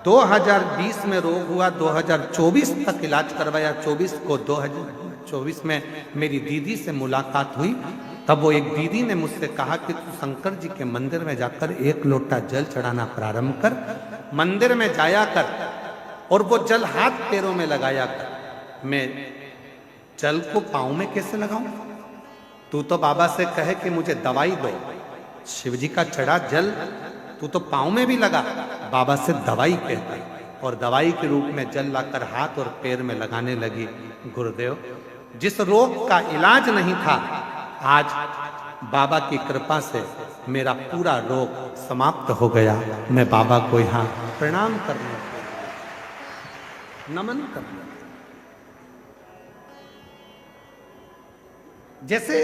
2020 में रोग हुआ, 2024 तक इलाज करवाया। 2024 में मेरी दीदी से मुलाकात हुई। तब वो एक दीदी ने मुझसे कहा कि तू शंकर जी के मंदिर में जाकर 1 लोटा जल चढ़ाना प्रारंभ कर, मंदिर में जाया कर और वो जल हाथ पैरों में लगाया कर। मैं जल को पांव में कैसे लगाऊं? तू तो बाबा से कहे कि मुझे दवाई दो। शिव जी का चढ़ा जल तू तो पांव में भी लगा, बाबा से दवाई कहता। और दवाई के रूप में जल लाकर हाथ और पैर में लगाने लगी। गुरुदेव, जिस रोग का इलाज नहीं था, आज बाबा की कृपा से मेरा पूरा रोग समाप्त हो गया। मैं बाबा को यहाँ प्रणाम करने, नमन करने। जैसे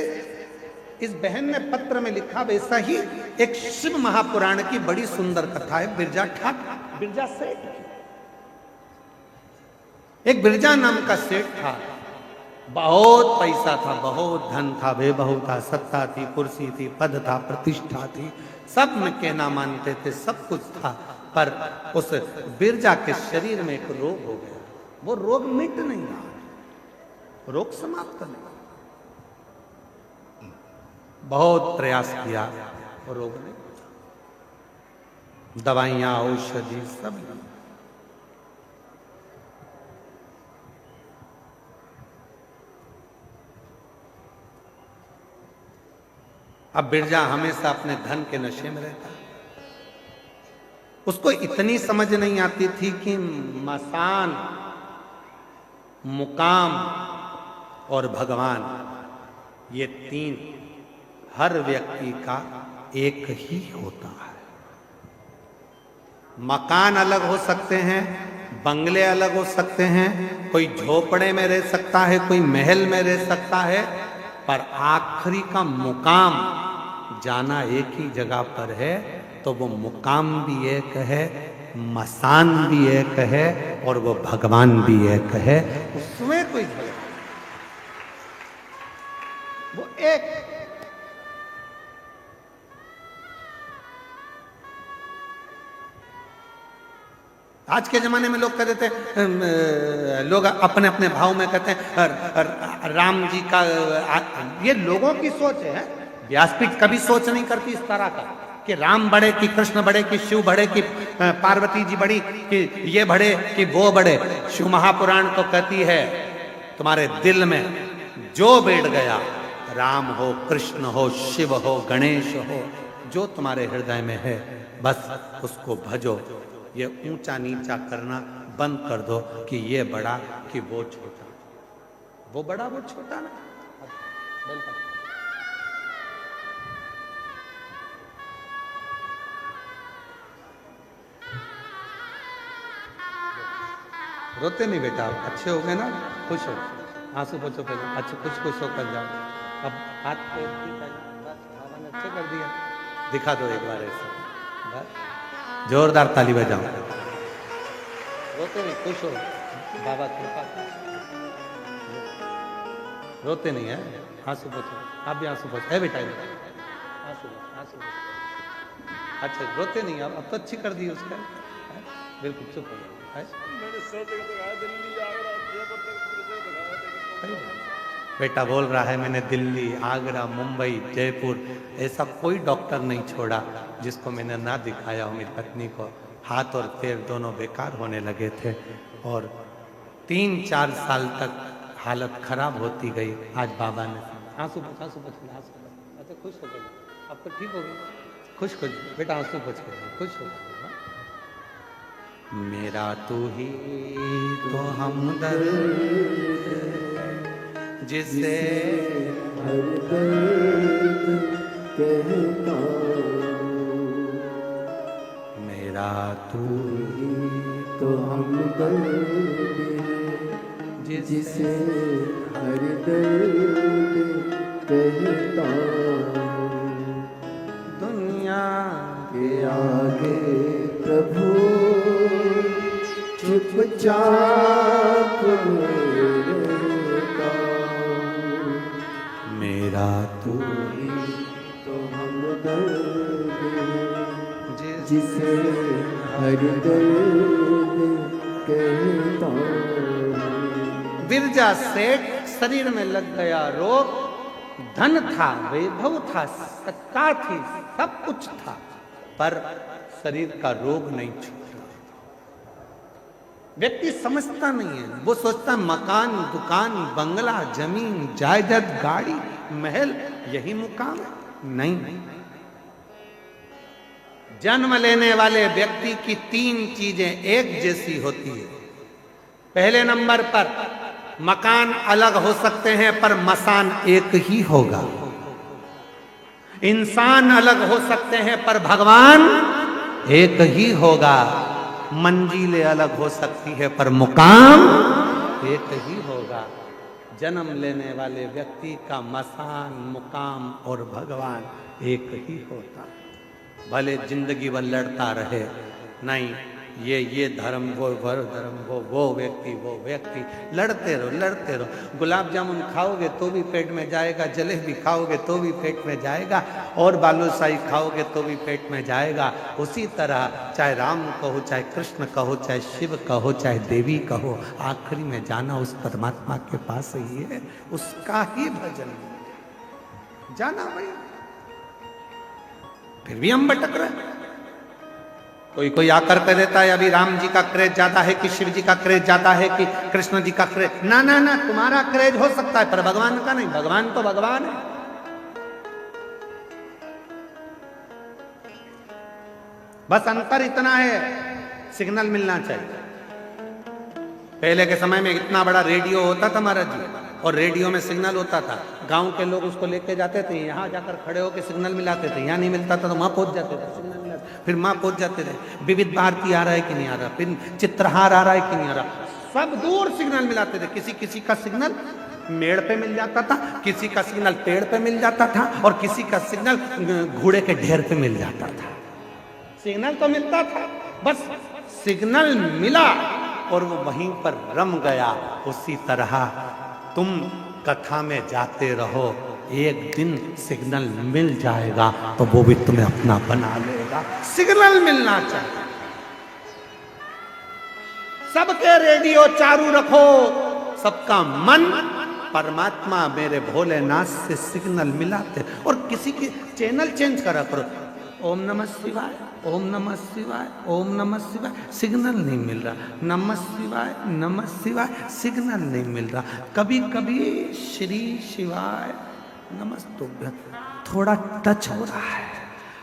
इस बहन ने पत्र में लिखा, वैसा ही एक शिव महापुराण की बड़ी सुंदर कथा है। बिरजा ठाकुर, बिरजा सेठ, एक बिरजा नाम का सेठ था। बहुत पैसा था, बहुत धन था, वैभव था, सत्ता थी, कुर्सी थी, पद था, प्रतिष्ठा थी, सब में कहना मानते थे, सब कुछ था। पर उस बिरजा के शरीर में एक रोग हो गया। वो रोग मिट नहीं रहा, रोग समाप्त नहीं। बहुत प्रयास किया और रोग नहीं, दवाइयां, औषधि सब। अब बिरजा हमेशा अपने धन के नशे में रहता। उसको इतनी समझ नहीं आती थी कि मसान, मुकाम और भगवान, ये तीन हर व्यक्ति का एक ही होता है। मकान अलग हो सकते हैं, बंगले अलग हो सकते हैं, कोई झोपड़े में रह सकता है, कोई महल में रह सकता है, पर आखिरी का मुकाम जाना एक ही जगह पर है। तो वो मुकाम भी एक है, मसान भी एक है और वो भगवान भी एक है। उसमें कोई झगड़ा, वो एक। आज के जमाने में लोग कह देते हैं, लोग अपने अपने भाव में कहते हैं राम जी का। ये लोगों की सोच है। व्यासपीठ कभी सोच नहीं करती इस तरह का कि राम बढ़े कि कृष्ण बढ़े कि शिव बढ़े कि पार्वती जी बढ़ी कि ये बढ़े कि वो बढ़े। शिव महापुराण तो कहती है तुम्हारे दिल में जो बैठ गया, राम हो, कृष्ण हो, शिव हो, गणेश हो, जो तुम्हारे हृदय में है, बस उसको भजो। ये ऊंचा नीचा करना बंद कर दो कि ये बड़ा कि वो छोटा, वो बड़ा वो छोटा ना। रोते नहीं बेटा, अच्छे हो गए ना, खुश हो, आंसू पोछो पहले, अच्छे खुश खुश होकर जाओ। अब हाथ पैर बाबा ने अच्छे कर दिया, दिखा दो एक बार ऐसे, बस जोरदार ताली बजाओ। रोते नहीं, खुश हो, बाबा कृपा। रोते नहीं है, आंसू पोछो, आप भी आंसू पोछो, है बेटा आंसू आंसू। अच्छा रोते नहीं, अब तो अच्छी कर दी उसका, बिल्कुल चुप हो गया। बेटा बोल रहा है मैंने दिल्ली, आगरा, मुंबई, जयपुर, ऐसा कोई डॉक्टर नहीं छोड़ा जिसको मैंने ना दिखाया हो। मेरी पत्नी को हाथ और पैर दोनों बेकार होने लगे थे और 3-4 साल तक हालत खराब होती गई। आज बाबा ने आंसू पोछ, आंसू पोछ, आंसू पोछ। अच्छा खुश हो गए, अब तो ठीक हो गए, खुश खुश बेटा, आंसू पोछ के खुश हो गए। मेरा तू ही तो हमदर्द जिसे हर दर्द कहता मेरा तू ही तो हमदर्द जिसे हर दर्द कहता दुनिया के आगे प्रभु चुप चुपचाप रहता हूँ। मेरा तू ही तो हमदर्द है, जिसे हर दर्द कहता हूँ। बिरजा सेठ शरीर में लग गया रोग, धन था, वैभव था, सत्ता थी, सब कुछ था, पर शरीर का रोग नहीं छूटा। व्यक्ति समझता नहीं है, वो सोचता मकान, दुकान, बंगला, जमीन, जायदाद, गाड़ी, महल, यही मुकाम है। नहीं, जन्म लेने वाले व्यक्ति की 3 चीजें एक जैसी होती है। पहले नंबर पर मकान अलग हो सकते हैं पर मसान एक ही होगा। इंसान अलग हो सकते हैं पर भगवान एक ही होगा। मंजिलें अलग हो सकती है पर मुकाम एक ही होगा। जन्म लेने वाले व्यक्ति का मसान, मुकाम और भगवान एक ही होता। भले जिंदगी भर लड़ता रहे, नहीं ये धर्म, वो धर्म, वो व्यक्ति, लड़ते रहो। गुलाब जामुन खाओगे तो भी पेट में जाएगा, जलेबी खाओगे तो भी पेट में जाएगा, और बालूशाही खाओगे तो भी पेट में जाएगा। उसी तरह चाहे राम कहो, चाहे कृष्ण कहो, चाहे शिव कहो, चाहे देवी कहो, आखिरी में जाना उस परमात्मा के पास ही है, उसका ही भजन जाना भाई। फिर भी हम भटक रहे हैं। कोई आकर कह देता है अभी राम जी का क्रेज ज्यादा है कि शिव जी का क्रेज ज्यादा है कि कृष्ण जी का क्रेज। ना, तुम्हारा क्रेज हो सकता है पर भगवान का नहीं। भगवान तो भगवान है। बस अंतर इतना है, सिग्नल मिलना चाहिए। पहले के समय में इतना बड़ा रेडियो होता था महाराज जी, और रेडियो में सिग्नल होता था। गांव के लोग उसको लेके जाते थे, यहाँ जाकर खड़े होकर सिग्नल मिलाते थे। यहाँ नहीं मिलता था तो वहां पहुंच जाते थे, सिग्नल मिलाते, फिर वहां पहुंच जाते थे। विविध भारती आ रहा है कि नहीं आ रहा, फिर चित्रहार आ रहा है कि नहीं आ रहा, सब दूर सिग्नल मिलाते थे। किसी का सिग्नल मेड़ पे मिल जाता था, किसी का सिग्नल पेड़ पे मिल जाता था, और किसी का सिग्नल घोड़े के ढेर पे मिल जाता था। सिग्नल तो मिलता था, बस सिग्नल मिला और वो वहीं पर रम गया। उसी तरह तुम कथा में जाते रहो, एक दिन सिग्नल मिल जाएगा तो वो भी तुम्हें अपना बना लेगा। सिग्नल मिलना चाहिए। सबके रेडियो चालू रखो, सबका मन परमात्मा मेरे भोलेनाथ से सिग्नल मिलाते, और किसी की चैनल चेंज करा करो। ओम नमः शिवाय, ओम नमः शिवाय, ओम नमः शिवाय, सिग्नल नहीं मिल रहा। नमः शिवाय, नमः शिवाय, सिग्नल नहीं मिल रहा। कभी कभी श्री शिवाय नमस्तुभ्यं थोड़ा टच हो रहा है,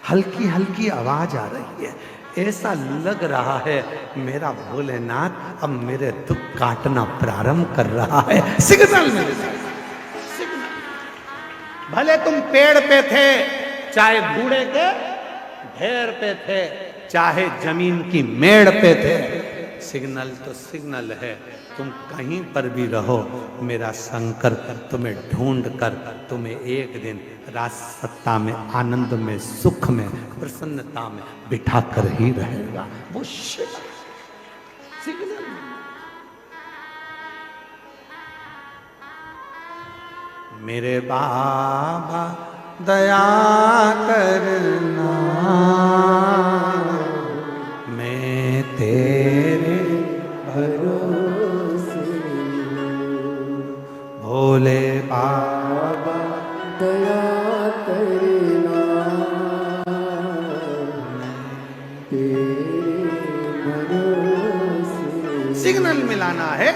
हल्की हल्की आवाज आ रही है, ऐसा लग रहा है मेरा भोलेनाथ अब मेरे दुख काटना प्रारंभ कर रहा है। सिग्नल मिल रहा है, सिग्नल। भले तुम पेड़ पे थे, चाहे घोड़े के ढेर पे थे, चाहे जमीन की मेड़ पे थे, सिग्नल तो सिग्नल है। तुम कहीं पर भी रहो, मेरा शंकर तुम्हें ढूंढ कर तुम्हें एक दिन राज सत्ता में, आनंद में, सुख में, प्रसन्नता में बिठा कर ही रहेगा। वो सिग्नल। मेरे बाबा दया करना, मैं तेरे भरोसे भोले बाबा दया करना, तेरे भरोसे। सिग्नल मिलाना है।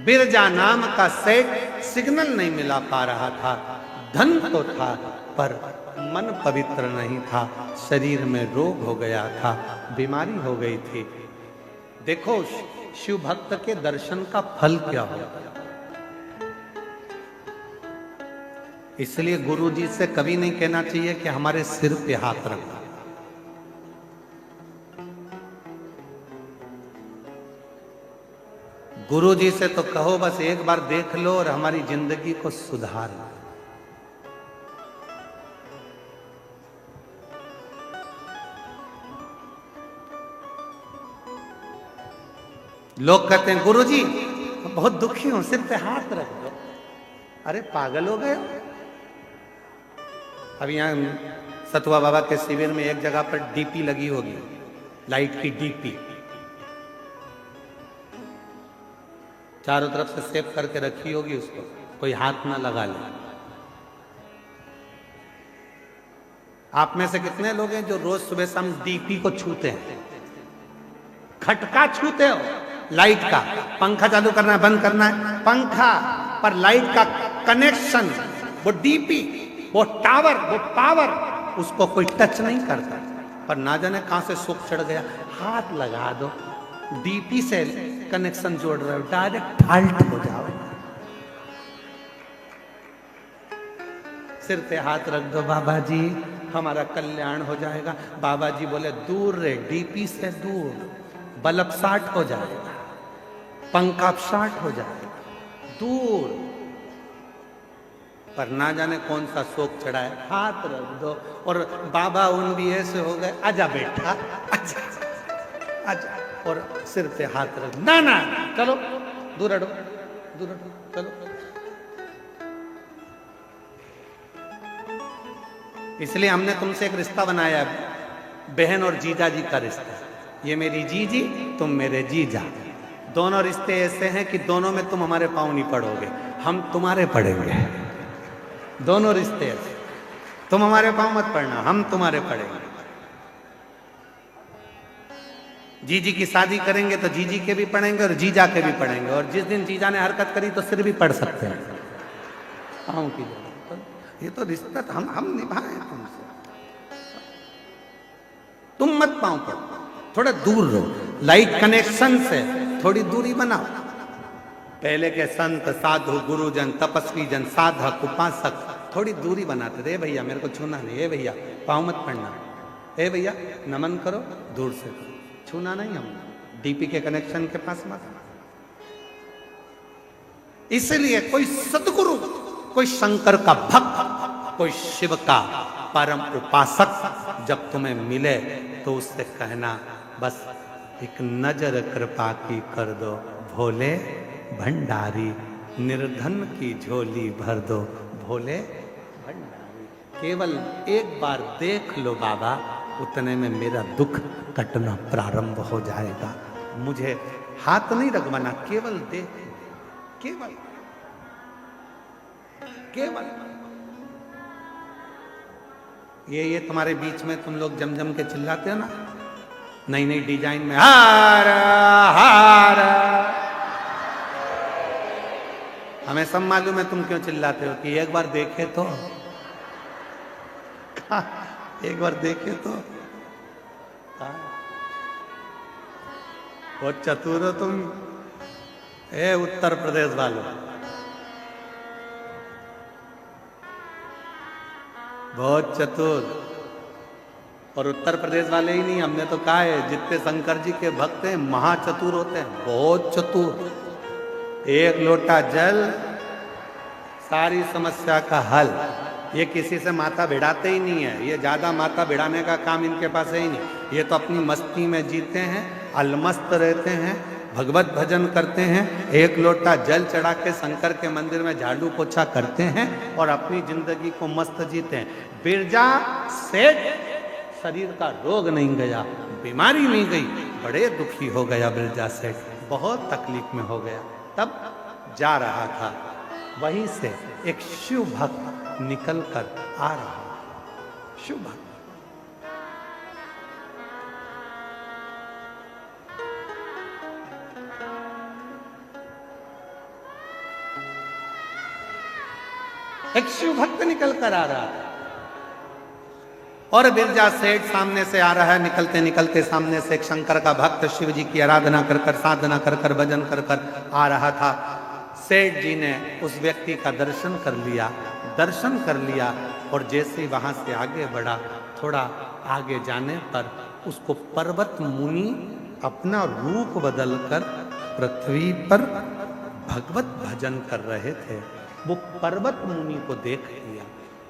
बिरजा नाम का सेठ सिग्नल नहीं मिला पा रहा था। धन तो था पर मन पवित्र नहीं था, शरीर में रोग हो गया था, बीमारी हो गई थी। देखो शिव भक्त के दर्शन का फल क्या होता है। इसलिए गुरु जी से कभी नहीं कहना चाहिए कि हमारे सिर पे हाथ रखो। गुरु जी से तो कहो बस एक बार देख लो और हमारी जिंदगी को सुधार लो। लोग कहते हैं गुरुजी बहुत दुखी हूं, सिर पे हाथ रख दो। अरे पागल हो गए हो? अब यहाँ सतुआ बाबा के शिविर में एक जगह पर डीपी लगी होगी, लाइट की डीपी, चारों तरफ से सेव करके रखी होगी, उसको कोई हाथ ना लगा ले। आप में से कितने लोग हैं जो रोज सुबह शाम डीपी को छूते हैं? खटका छूते हो लाइट का? पंखा चालू करना है, बंद करना है, पंखा पर लाइट का कनेक्शन, वो डीपी, वो टावर, वो पावर, उसको कोई टच नहीं करता। पर ना जाने कहां से सुख चढ़ गया, हाथ लगा दो, डीपी से कनेक्शन जोड़ रहे हो, डायरेक्ट फाल्ट हो जाओ। सिर पे हाथ रख दो, बाबा जी हमारा कल्याण हो जाएगा। बाबा जी बोले दूर रे, डीपी से दूर, बल्ब शार्ट हो जाएगा, पंखा शार्ट हो जाएगा, दूर। पर ना जाने कौन सा शोक चढ़ा है, हाथ रख दो। और बाबा उन भी ऐसे हो गए, आजा बेटा, आजा आजा, और सिर पे हाथ रख, ना ना चलो दूर हटो, दूर हटो, चलो। इसलिए हमने तुमसे एक रिश्ता बनाया, बहन और जीजा जी का रिश्ता। ये मेरी जीजी, तुम मेरे जीजा। दोनों रिश्ते ऐसे हैं कि दोनों में तुम हमारे पांव नहीं पड़ोगे, हम तुम्हारे पड़ेंगे। दोनों रिश्ते ऐसे, तुम हमारे पांव मत पड़ना, हम तुम्हारे पड़ेंगे। जीजी की शादी करेंगे तो जीजी के भी पड़ेंगे और जीजा के भी पड़ेंगे। और जिस दिन जीजा ने हरकत करी तो सिर भी पड़ सकते हैं पांव की जगह। ये तो रिश्ता हम निभाएं तुमसे, तुम मत पांव पड़ो, थोड़ा दूर रहो, लाइट कनेक्शन से थोड़ी दूरी बनाओ। पहले के संत साधु गुरुजन तपस्वी जन साधक उपासक थोड़ी दूरी बनाते थे, भैया मेरे को छूना नहीं, है भैया पाँव मत पड़ना, है भैया नमन करो, दूर से करो, छूना नहीं, हम डीपी के कनेक्शन के पास मत। इसलिए कोई सदगुरु, कोई शंकर का भक्त, कोई शिव का परम उपासक जब तुम्हें मिले तो उससे कहना, बस एक नजर कृपा की कर दो भोले भंडारी, निर्धन की झोली भर दो भोले भंडारी। केवल एक बार देख लो बाबा, उतने में मेरा दुख कटना प्रारंभ हो जाएगा। मुझे हाथ नहीं रखवाना, केवल देख, केवल केवल ये तुम्हारे बीच में तुम लोग जम जम के चिल्लाते हो ना, नई नई डिजाइन में, हार हार, हमें सब मालूम है तुम क्यों चिल्लाते हो कि एक बार देखे तो, एक बार देखे तो। बहुत चतुर हो तुम, ए उत्तर प्रदेश वालों, बहुत चतुर। और उत्तर प्रदेश वाले ही नहीं, हमने तो कहा है जितने शंकर जी के भक्त हैं महाचतुर होते हैं, बहुत चतुर। एक लोटा जल, सारी समस्या का हल। ये किसी से माथा भिड़ाते ही नहीं है, ये ज्यादा माथा भिड़ाने का काम इनके पास है ही नहीं। ये तो अपनी मस्ती में जीते हैं, अलमस्त रहते हैं, भगवत भजन करते हैं, एक लोटा जल चढ़ा के शंकर के मंदिर में झाड़ू पोछा करते हैं और अपनी जिंदगी को मस्त जीते हैं। बिरजा सेठ, शरीर का रोग नहीं गया, बीमारी नहीं गई, बड़े दुखी हो गया बिरजा सेठ, बहुत तकलीफ में हो गया। तब जा रहा था, वहीं से एक शिव भक्त निकल कर आ रहा, शिव भक्त। एक शिव भक्त निकल कर आ रहा था और बिरजा सेठ सामने से आ रहा है। निकलते निकलते सामने से एक शंकर का भक्त शिव जी की आराधना कर कर, साधना कर कर, भजन कर कर आ रहा था। सेठ जी ने उस व्यक्ति का दर्शन कर लिया, दर्शन कर लिया और जैसे ही वहां से आगे बढ़ा, थोड़ा आगे जाने पर उसको पर्वत मुनि अपना रूप बदलकर पृथ्वी पर भगवत भजन कर रहे थे। वो पर्वत मुनि को देख लिया,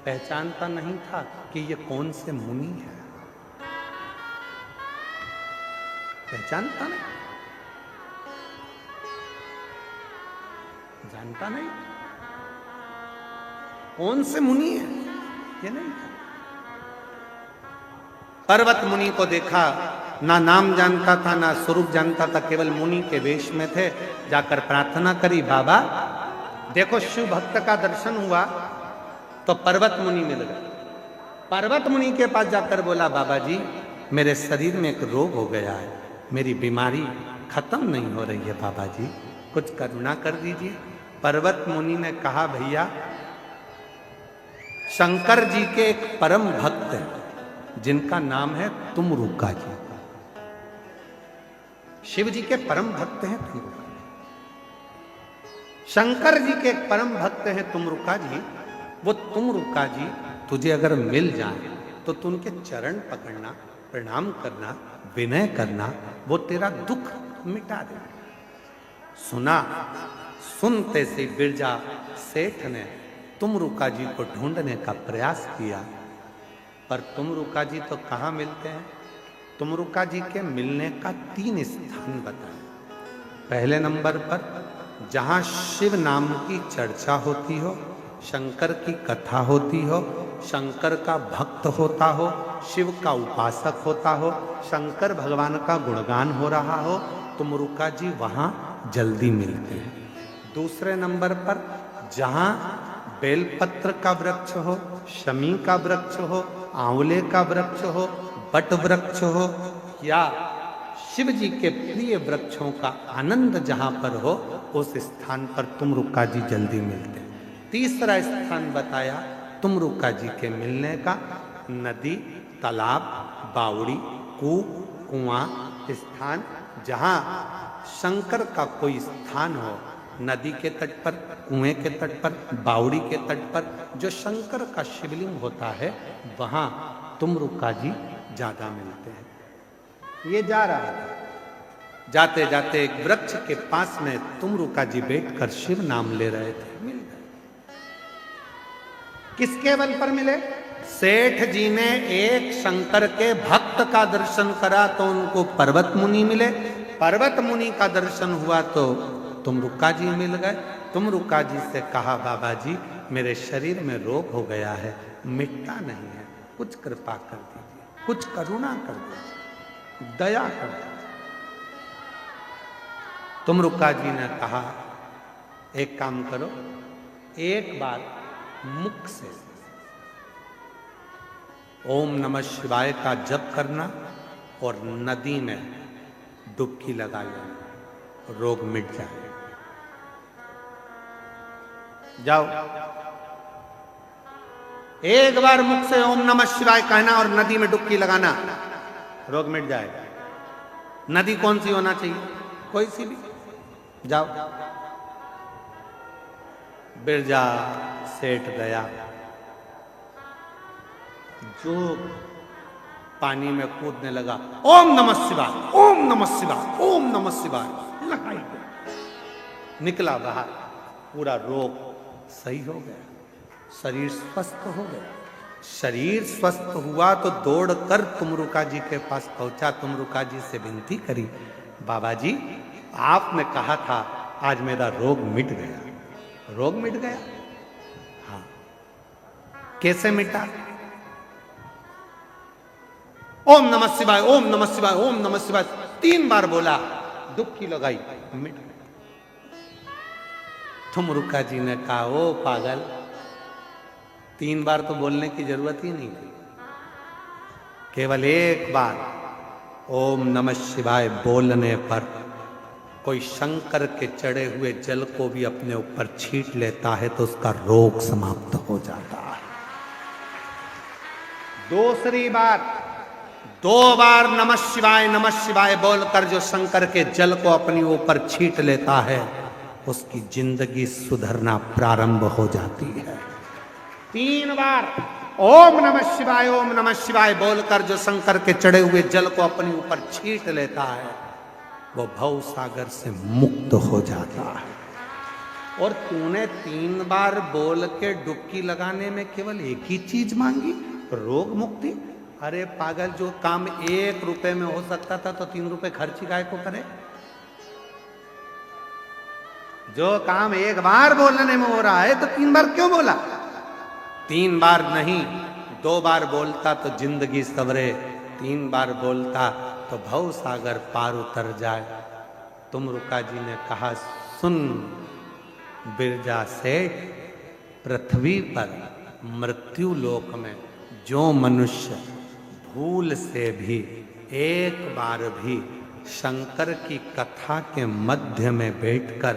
पहचानता नहीं था कि ये कौन से मुनि है, पहचानता नहीं। जानता नहीं कौन से मुनि है ये नहीं। पर्वत मुनि को देखा, ना नाम जानता था ना स्वरूप जानता था, केवल मुनि के वेश में थे। जाकर प्रार्थना करी, बाबा देखो शिव भक्त का दर्शन हुआ तो पर्वत मुनि मिल गए। पर्वत मुनि के पास जाकर बोला, बाबा जी मेरे शरीर में एक रोग हो गया है, मेरी बीमारी खत्म नहीं हो रही है, बाबा जी कुछ करुणा कर दीजिए। पर्वत मुनि ने कहा, भैया शंकर जी के एक परम भक्त हैं जिनका नाम है तुमरुका जी। शिव जी के परम भक्त हैं तुमरुका, शंकर जी के एक परम भक्त हैं तुमरुका जी। वो तुमरुका जी तुझे अगर मिल जाए तो तू उनके चरण पकड़ना, प्रणाम करना, विनय करना, वो तेरा दुख मिटा दे। सुना, सुनते से बिरजा सेठ ने तुमरुका जी को ढूंढने का प्रयास किया, पर तुमरुका जी तो कहाँ मिलते हैं। तुमरुका जी के मिलने का 3 स्थान बताए। पहले नंबर पर जहाँ शिव नाम की चर्चा होती हो, शंकर की कथा होती हो, शंकर का भक्त होता हो, शिव का उपासक होता हो, शंकर भगवान का गुणगान हो रहा हो, तुमरुका जी वहाँ जल्दी मिलते हैं। दूसरे नंबर पर जहाँ बेलपत्र का वृक्ष हो, शमी का वृक्ष हो, आंवले का वृक्ष हो, बट वृक्ष हो, या शिव जी के प्रिय वृक्षों का आनंद जहाँ पर हो, उस स्थान पर तुमरुका जी जल्दी मिलते हैं। तीसरा स्थान बताया तुमरुका जी के मिलने का, नदी, तालाब, बावड़ी, कुआं स्थान, जहाँ शंकर का कोई स्थान हो, नदी के तट पर, कुएं के तट पर, बावड़ी के तट पर जो शंकर का शिवलिंग होता है, वहाँ तुमरुका जी ज्यादा मिलते हैं। ये जा रहा था, जाते जाते एक वृक्ष के पास में तुमरुका जी बैठकर शिव नाम ले रहे थे, मिल गए। किसके बल पर मिले? सेठ जी ने एक शंकर के भक्त का दर्शन करा तो उनको पर्वत मुनि मिले। पर्वत मुनि का दर्शन हुआ तो तुमरुका जी मिल गए। तुमरुका जी से कहा, बाबा जी मेरे शरीर में रोग हो गया है, मिटता नहीं है, कुछ कृपा कर दीजिए, कुछ करुणा कर दीजिए, दया कर दीजिए। तुमरुका जी ने कहा, एक काम करो, एक बार मुख से ओम नमः शिवाय का जप करना और नदी में डुबकी लगा लेना, रोग मिट जाए। जाओ, एक बार मुख से ओम नमः शिवाय कहना और नदी में डुबकी लगाना, रोग मिट जाएगा। नदी कौन सी होना चाहिए? कोई सी भी। जाओ। बिरजा सेठ गया, जो पानी में कूदने लगा, ओम नमः शिवाय, ओम नमः शिवाय, ओम नमः शिवाय लगाई गया, निकला बाहर, पूरा रोग सही हो गया, शरीर स्वस्थ हो गया। शरीर स्वस्थ हुआ तो दौड़कर तुमरुका जी के पास पहुंचा, तुमरुका जी से विनती करी, बाबा जी आपने कहा था आज मेरा रोग मिट गया। रोग मिट गया? हाँ। कैसे मिटा? ओम नमः शिवाय, ओम नमः शिवाय, ओम नमः शिवाय 3 बार बोला, डुबकी लगाई, मिट गया। तुमरुका जी ने कहा, ओ पागल, 3 बार तो बोलने की जरूरत ही नहीं थी, केवल एक बार ओम नमः शिवाय बोलने पर कोई शंकर के चढ़े हुए जल को भी अपने ऊपर छीट लेता है तो उसका रोग समाप्त हो जाता है। दूसरी बार 2 बार नमः शिवाय बोलकर जो शंकर के जल को अपने ऊपर छीट लेता है, उसकी जिंदगी सुधरना प्रारंभ हो जाती है। 3 बार ओम नमः शिवाय बोलकर जो शंकर के चढ़े हुए जल को अपने ऊपर छीट लेता है, वो भव सागर से मुक्त हो जाता है। और तूने 3 बार बोल के डुबकी लगाने में केवल एक ही चीज मांगी, रोग मुक्ति। अरे पागल, जो काम 1 रुपए में हो सकता था तो 3 रुपए खर्ची गाय को करे। जो काम एक बार बोलने में हो रहा है तो 3 बार क्यों बोला? 3 बार नहीं, 2 बार बोलता तो जिंदगी सवरे, 3 बार बोलता तो भव सागर पार उतर जाए। तुमरुका जी ने कहा, सुन बिरजा सेठ, पृथ्वी पर मृत्यु लोक में जो मनुष्य भूल से भी एक बार भी शंकर की कथा के मध्य में बैठकर,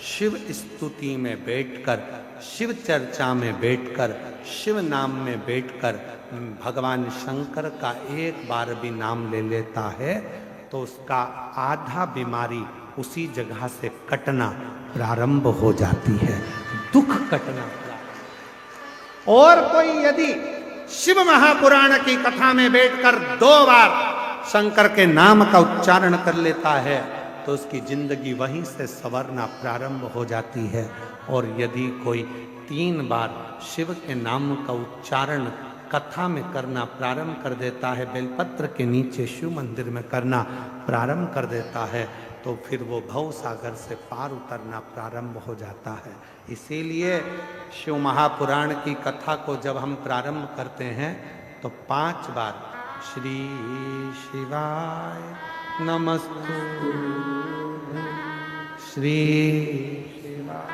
शिव स्तुति में बैठकर, शिव चर्चा में बैठकर, शिव नाम में बैठकर भगवान शंकर का एक बार भी नाम ले लेता है तो उसका आधा बीमारी उसी जगह से कटना प्रारंभ हो जाती है, दुख कटना प्रारंभ। और कोई यदि शिव महापुराण की कथा में बैठकर 2 बार शंकर के नाम का उच्चारण कर लेता है तो उसकी जिंदगी वहीं से संवरना प्रारंभ हो जाती है। और यदि कोई 3 बार शिव के नाम का उच्चारण कथा में करना प्रारंभ कर देता है, बेलपत्र के नीचे शिव मंदिर में करना प्रारंभ कर देता है, तो फिर वो भव सागर से पार उतरना प्रारंभ हो जाता है। इसीलिए शिव महापुराण की कथा को जब हम प्रारंभ करते हैं तो 5 बार श्री शिवाय नमस्तु, श्री शिवाय,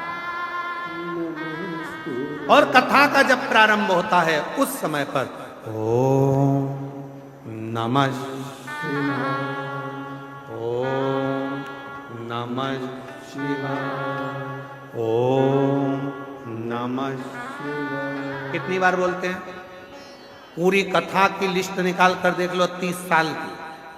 और कथा का जब प्रारंभ होता है उस समय पर ओम नमः शिवाय, ओम नमः शिवाय, ओम नमः शिवाय। कितनी बार बोलते हैं? पूरी कथा की लिस्ट निकाल कर देख लो, 30 साल की,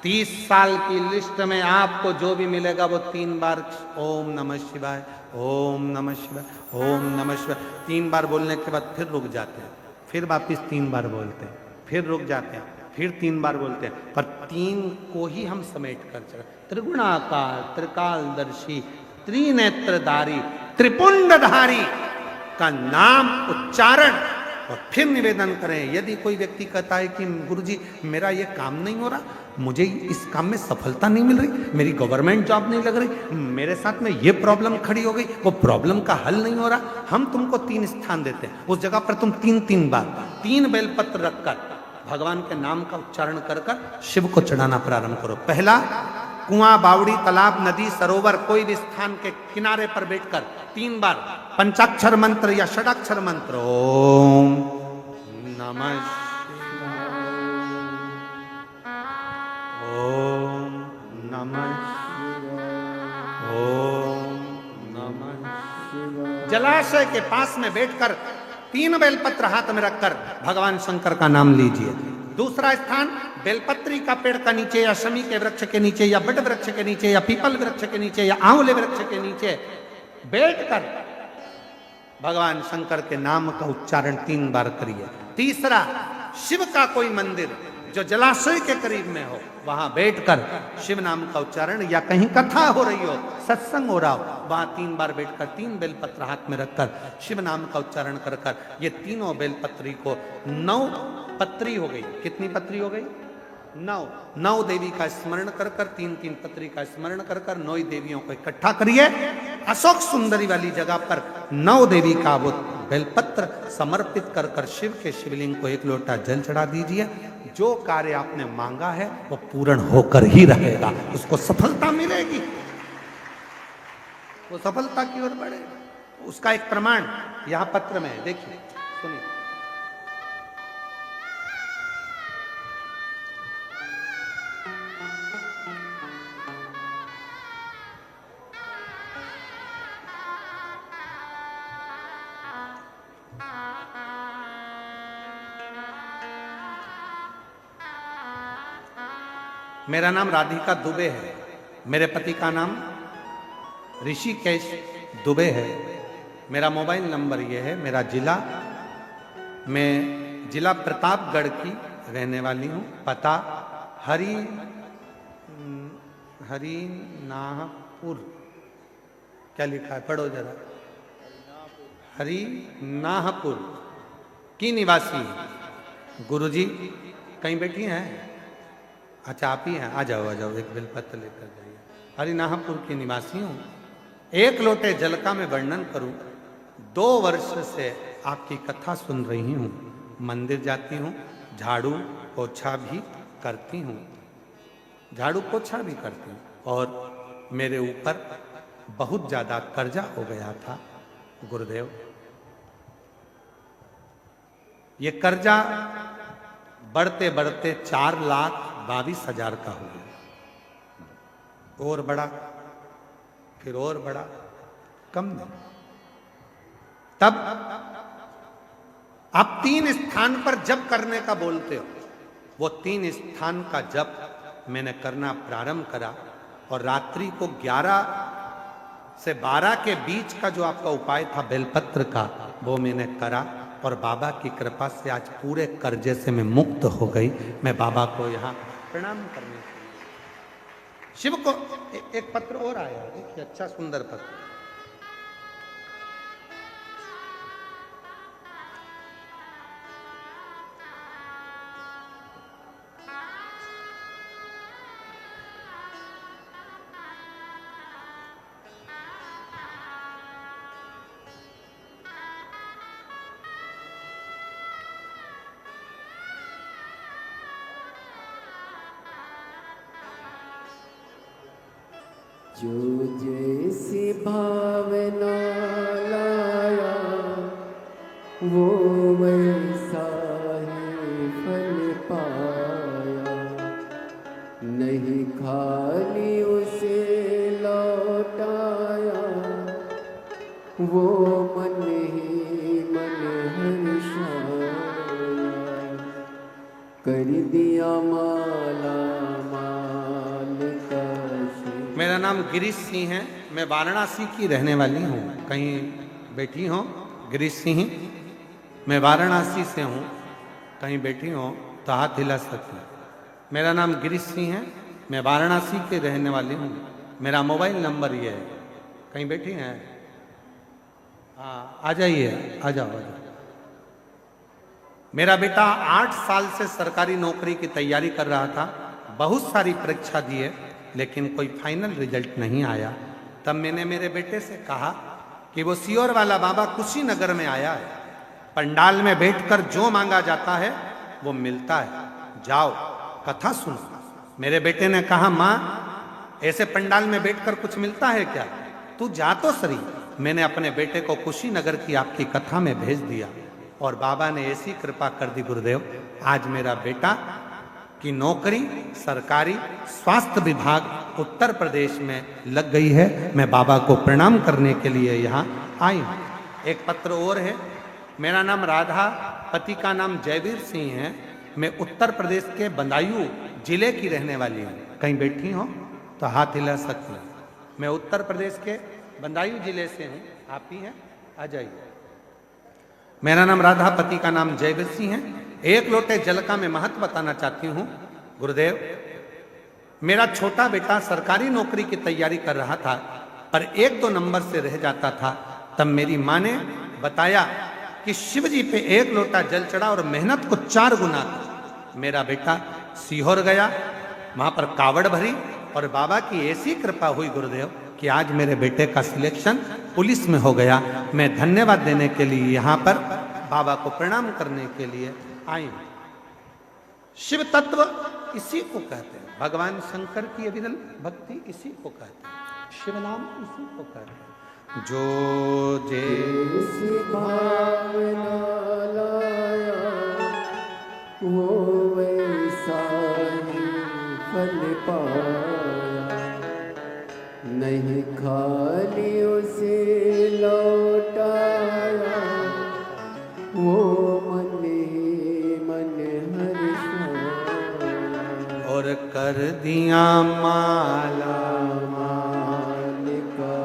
30 साल की लिस्ट में आपको जो भी मिलेगा वो 3 बार ओम नमः शिवाय, ओम नमः शिवाय, ओम नमः शिवाय। 3 बार बोलने के बाद फिर रुक जाते हैं, फिर वापिस 3 बार बोलते हैं, फिर रुक जाते हैं, फिर 3 बार बोलते हैं, पर 3 को ही हम समेट कर चले। त्रिगुणाकार, त्रिकालदर्शी, त्रिनेत्रधारी, त्रिपुंडधारी का नाम उच्चारण और फिर निवेदन करें। यदि कोई व्यक्ति कहता है कि गुरुजी मेरा ये काम नहीं हो रहा, मुझे इस काम में सफलता नहीं मिल रही, मेरी गवर्नमेंट जॉब नहीं लग रही, मेरे साथ में ये प्रॉब्लम खड़ी हो गई, वो प्रॉब्लम का हल नहीं हो रहा, हम तुमको 3 स्थान देते हैं, उस जगह पर तुम 3 बार 3 बेलपत्र रखकर भगवान के नाम का उच्चारण कर कर शिव को चढ़ाना प्रारंभ करो। पहला, कुआं, बावड़ी, तालाब, नदी, सरोवर, कोई भी स्थान के किनारे पर बैठकर 3 बार पंचाक्षर मंत्र या षडाक्षर मंत्र ओम नमः शिवाय, ओम नमः शिवाय, ओम नमः शिवाय। जलाशय के पास में बैठकर 3 बेलपत्र हाथ में रखकर भगवान शंकर का नाम लीजिए। दूसरा स्थान, बेलपत्री का पेड़ का नीचे या शमी के वृक्ष के नीचे या बट वृक्ष के नीचे या पीपल वृक्ष के नीचे या आंवले वृक्ष के नीचे बैठकर भगवान शंकर के नाम का उच्चारण 3 बार करिए। तीसरा, शिव का कोई मंदिर जो जलाशय के करीब में हो, वहां बैठकर शिव नाम का उच्चारण, या कहीं कथा हो रही हो, सत्संग हो रहा हो, वहां 3 बार बैठकर 3 बेलपत्र हाथ में रखकर शिव नाम का उच्चारण कर कर ये तीनों बेलपत्री को 9 पत्री हो गई। कितनी पत्री हो गई? 9 देवी का स्मरण कर कर 3 पत्री का स्मरण कर कर 9 देवियों को इकट्ठा करिए। अशोक सुंदरी वाली जगह पर 9 देवी का वो बेलपत्र समर्पित कर कर शिव के शिवलिंग को 1 लोटा जल चढ़ा दीजिए। जो कार्य आपने मांगा है वो पूर्ण होकर ही रहेगा, उसको सफलता मिलेगी, वो सफलता की ओर बढ़ेगा। उसका एक प्रमाण यहां पत्र में है, देखिए, सुनिए। मेरा नाम राधिका दुबे है, मेरे पति का नाम ऋषिकेश दुबे है। मेरा मोबाइल नंबर ये है, मेरा जिला, मैं जिला प्रतापगढ़ की रहने वाली हूँ। पता हरिनाहपुर, क्या लिखा है पढ़ो जरा, हरिनाहपुर की निवासी है। गुरुजी कहीं बैठी हैं? अच्छा आप ही हैं, आ जाओ आ जाओ, एक बेलपत्र लेकर जाइए। हरिनाहपुर की निवासी हूँ। एक लोटे जल का मैं वर्णन करूं, 2 वर्ष से आपकी कथा सुन रही हूं, मंदिर जाती हूं, झाड़ू पोछा भी करती हूं, झाड़ू पोछा भी करती हूं, और मेरे ऊपर बहुत ज्यादा कर्जा हो गया था गुरुदेव। ये कर्जा बढ़ते बढ़ते 4,22,000 का हो गया, और बढ़ा, फिर और बढ़ा, कम नहीं। तब आप 3 स्थान पर जप करने का बोलते हो, वो 3 स्थान का जप मैंने करना प्रारंभ करा, और रात्रि को 11 से 12 के बीच का जो आपका उपाय था बेलपत्र का, वो मैंने करा, और बाबा की कृपा से आज पूरे कर्जे से मैं मुक्त हो गई। मैं बाबा को यहाँ प्रणाम करने के लिए, शिव को एक पत्र और आया, देखिए अच्छा सुंदर पत्र। जो जैसी भावना लाया वो वैसा ही फल पाया, नहीं खाली उसे लौटाया, वो मन ही मन हर्षाया, कर दिया माला माल का। मेरा नाम गिरीश सिंह है, मैं वाराणसी की रहने वाली हूँ। कहीं बैठी हो गिरीश सिंह, मैं वाराणसी से हूँ, कहीं बैठी हो तो हाथ हिला सकते हैं। मेरा नाम गिरीश सिंह है, मैं वाराणसी के रहने वाली हूँ। मेरा मोबाइल नंबर ये है, कहीं बैठी हैं? हाँ, आ जाइए, आ जाओ, आ जाओ। मेरा बेटा 8 साल से सरकारी नौकरी की तैयारी कर रहा था, बहुत सारी परीक्षा दी है, लेकिन कोई फाइनल रिजल्ट नहीं आया। तब मैंने मेरे बेटे से कहा कि वो सियोर वाला बाबा कुशीनगर में आया है, पंडाल में बैठकर जो मांगा जाता है वो मिलता है, जाओ कथा सुनो। मेरे बेटे ने कहा, माँ ऐसे पंडाल में बैठकर कुछ मिलता है क्या, तू जा तो सही। मैंने अपने बेटे को कुशीनगर की आपकी कथा में भेज दिया, और बाबा ने ऐसी कृपा कर दी गुरुदेव, आज मेरा बेटा की नौकरी सरकारी स्वास्थ्य विभाग उत्तर प्रदेश में लग गई है। मैं बाबा को प्रणाम करने के लिए यहाँ आई हूँ। एक पत्र और है, मेरा नाम राधा, पति का नाम जयवीर सिंह है, मैं उत्तर प्रदेश के बदायूं जिले की रहने वाली हूँ। कहीं बैठी हो तो हाथ हिला सकते हैं। मैं उत्तर प्रदेश के बदायूं जिले से हूँ, आप ही हैं, आ जाइए। मेरा नाम राधा, पति का नाम जयवीर सिंह है। एक लोटे जल का मैं महत्व बताना चाहती हूँ गुरुदेव। मेरा छोटा बेटा सरकारी नौकरी की तैयारी कर रहा था, पर 1-2 नंबर से रह जाता था। तब मेरी माँ ने बताया कि शिव जी पे 1 लोटा जल चढ़ा और मेहनत को 4 गुना था। मेरा बेटा सीहोर गया, वहां पर कावड़ भरी, और बाबा की ऐसी कृपा हुई गुरुदेव कि आज मेरे बेटे का सिलेक्शन पुलिस में हो गया। मैं धन्यवाद देने के लिए यहाँ पर बाबा को प्रणाम करने के लिए आई हूं। शिव तत्व इसी को कहते हैं, भगवान शंकर की अविरल भक्ति इसी को कहते हैं, शिव नाम इसी को कहते हैं। जो जैसी भावना लाया वो वैसा ही फल पाया, नहीं खाली उसे लौटाया, वो मन ही मन हर्षाया, और कर दिया माला माल का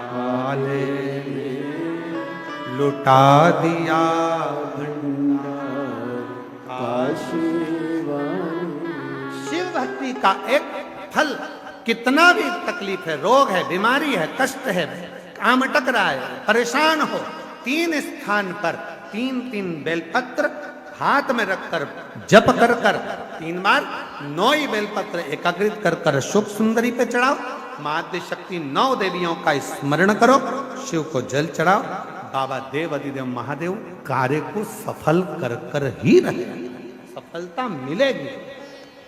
वाले लुटा दिया भंडार काशीवाणी। शिव भक्ति का एक फल, कितना भी तकलीफ है, रोग है, बीमारी है, कष्ट है, काम अटक रहा है, परेशान हो, 3 स्थान पर 3-3 बेलपत्र हाथ में रखकर जप कर 3 बार 9 बेलपत्र एकाग्रित कर शुभ सुंदरी पे चढ़ाओ, मां आद्य शक्ति 9 देवियों का स्मरण करो, शिव को जल चढ़ाओ, बाबा देव अधिदेव महादेव कार्य को सफल कर कर ही रहे। सफलता मिलेगी,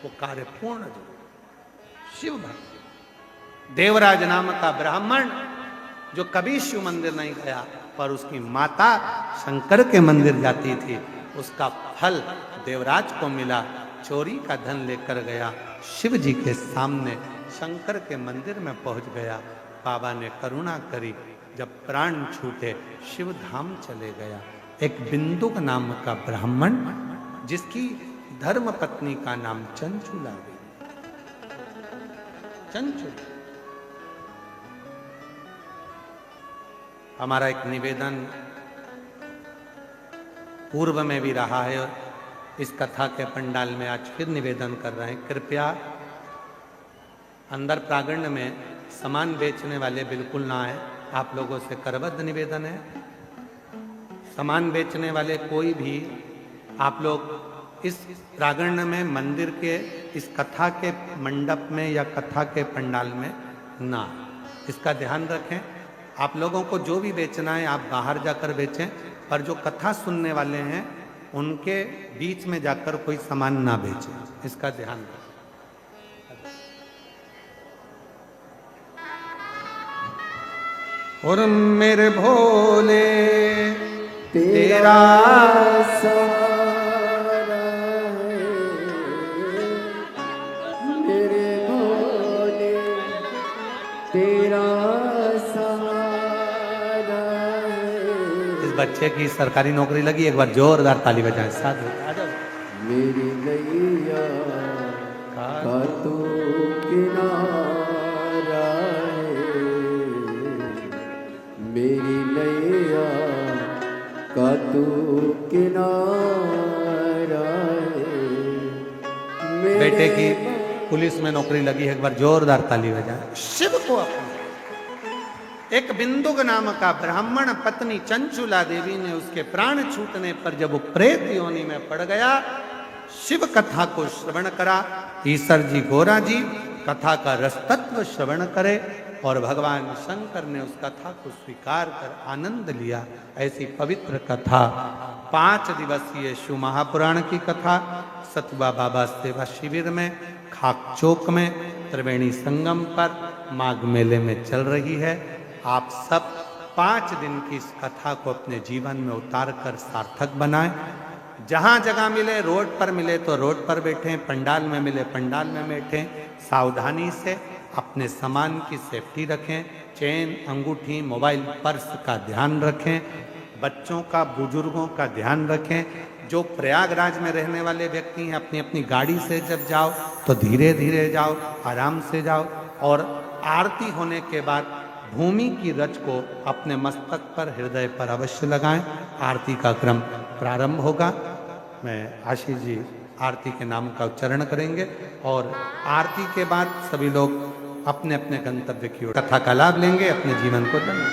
वो कार्य पूर्ण जो शिव भक्त। देवराज नाम का ब्राह्मण जो कभी शिव मंदिर नहीं गया, पर उसकी माता शंकर के मंदिर जाती थी, उसका फल देवराज को मिला। चोरी का धन लेकर गया, शिव जी के सामने शंकर के मंदिर में पहुंच गया। बाबा ने करुणा करी, जब प्राण छूटे शिव धाम चले गया। एक बिंदुक नाम का ब्राह्मण जिसकी धर्म पत्नी का नाम चंचुला थी। चंचुल हमारा एक निवेदन पूर्व में भी रहा है और इस कथा के पंडाल में आज फिर निवेदन कर रहे हैं। कृपया अंदर प्रांगण में सामान बेचने वाले बिल्कुल ना आए, आप लोगों से करबद्ध निवेदन है। सामान बेचने वाले कोई भी आप लोग इस प्रांगण में मंदिर के इस कथा के मंडप में या कथा के पंडाल में ना, इसका ध्यान रखें। आप लोगों को जो भी बेचना है आप बाहर जाकर बेचें, पर जो कथा सुनने वाले हैं उनके बीच में जाकर कोई सामान ना बेचें, इसका ध्यान रखें। और मेरे भोले तेरा सहारा है, मेरे भोले तेरा सहारा है। इस बच्चे की सरकारी नौकरी लगी, एक बार जोरदार ताली बजाएं साथ में। आ जाओ। मेरी नैया का तू किनारा है, मेरी नैया का तू किनारा है। बेटे की पुलिस में नौकरी लगी है, एक बार जोरदार ताली बजाएं। शिव को अपना एक बिंदुक नाम का ब्राह्मण पत्नी चंचुला देवी ने उसके प्राण छूटने पर जब वो प्रेत योनि में पड़ गया, शिव कथा को श्रवण करा। ईश्वर जी गोरा जी कथा का रसतत्व श्रवण करे और भगवान शंकर ने उस कथा को स्वीकार कर आनंद लिया। ऐसी पवित्र कथा 5 दिवसीय शिव महापुराण की कथा सतुबा बाबा सेवा शिविर में खाक चौक में त्रिवेणी संगम पर माघ मेले में चल रही है। आप सब 5 दिन की इस कथा को अपने जीवन में उतार कर सार्थक बनाएं। जहाँ जगह मिले, रोड पर मिले तो रोड पर बैठें, पंडाल में मिले पंडाल में बैठें। सावधानी से अपने सामान की सेफ्टी रखें, चेन, अंगूठी, मोबाइल, पर्स का ध्यान रखें। बच्चों का, बुजुर्गों का ध्यान रखें। जो प्रयागराज में रहने वाले व्यक्ति हैं, अपनी अपनी गाड़ी से जब जाओ तो धीरे धीरे जाओ, आराम से जाओ। और आरती होने के बाद भूमि की रज को अपने मस्तक पर, हृदय पर अवश्य लगाएं। आरती का क्रम प्रारंभ होगा। मैं आशीष जी आरती के नाम का उच्चारण करेंगे और आरती के बाद सभी लोग अपने अपने गंतव्य की ओर कथा का लाभ लेंगे, अपने जीवन को धन्य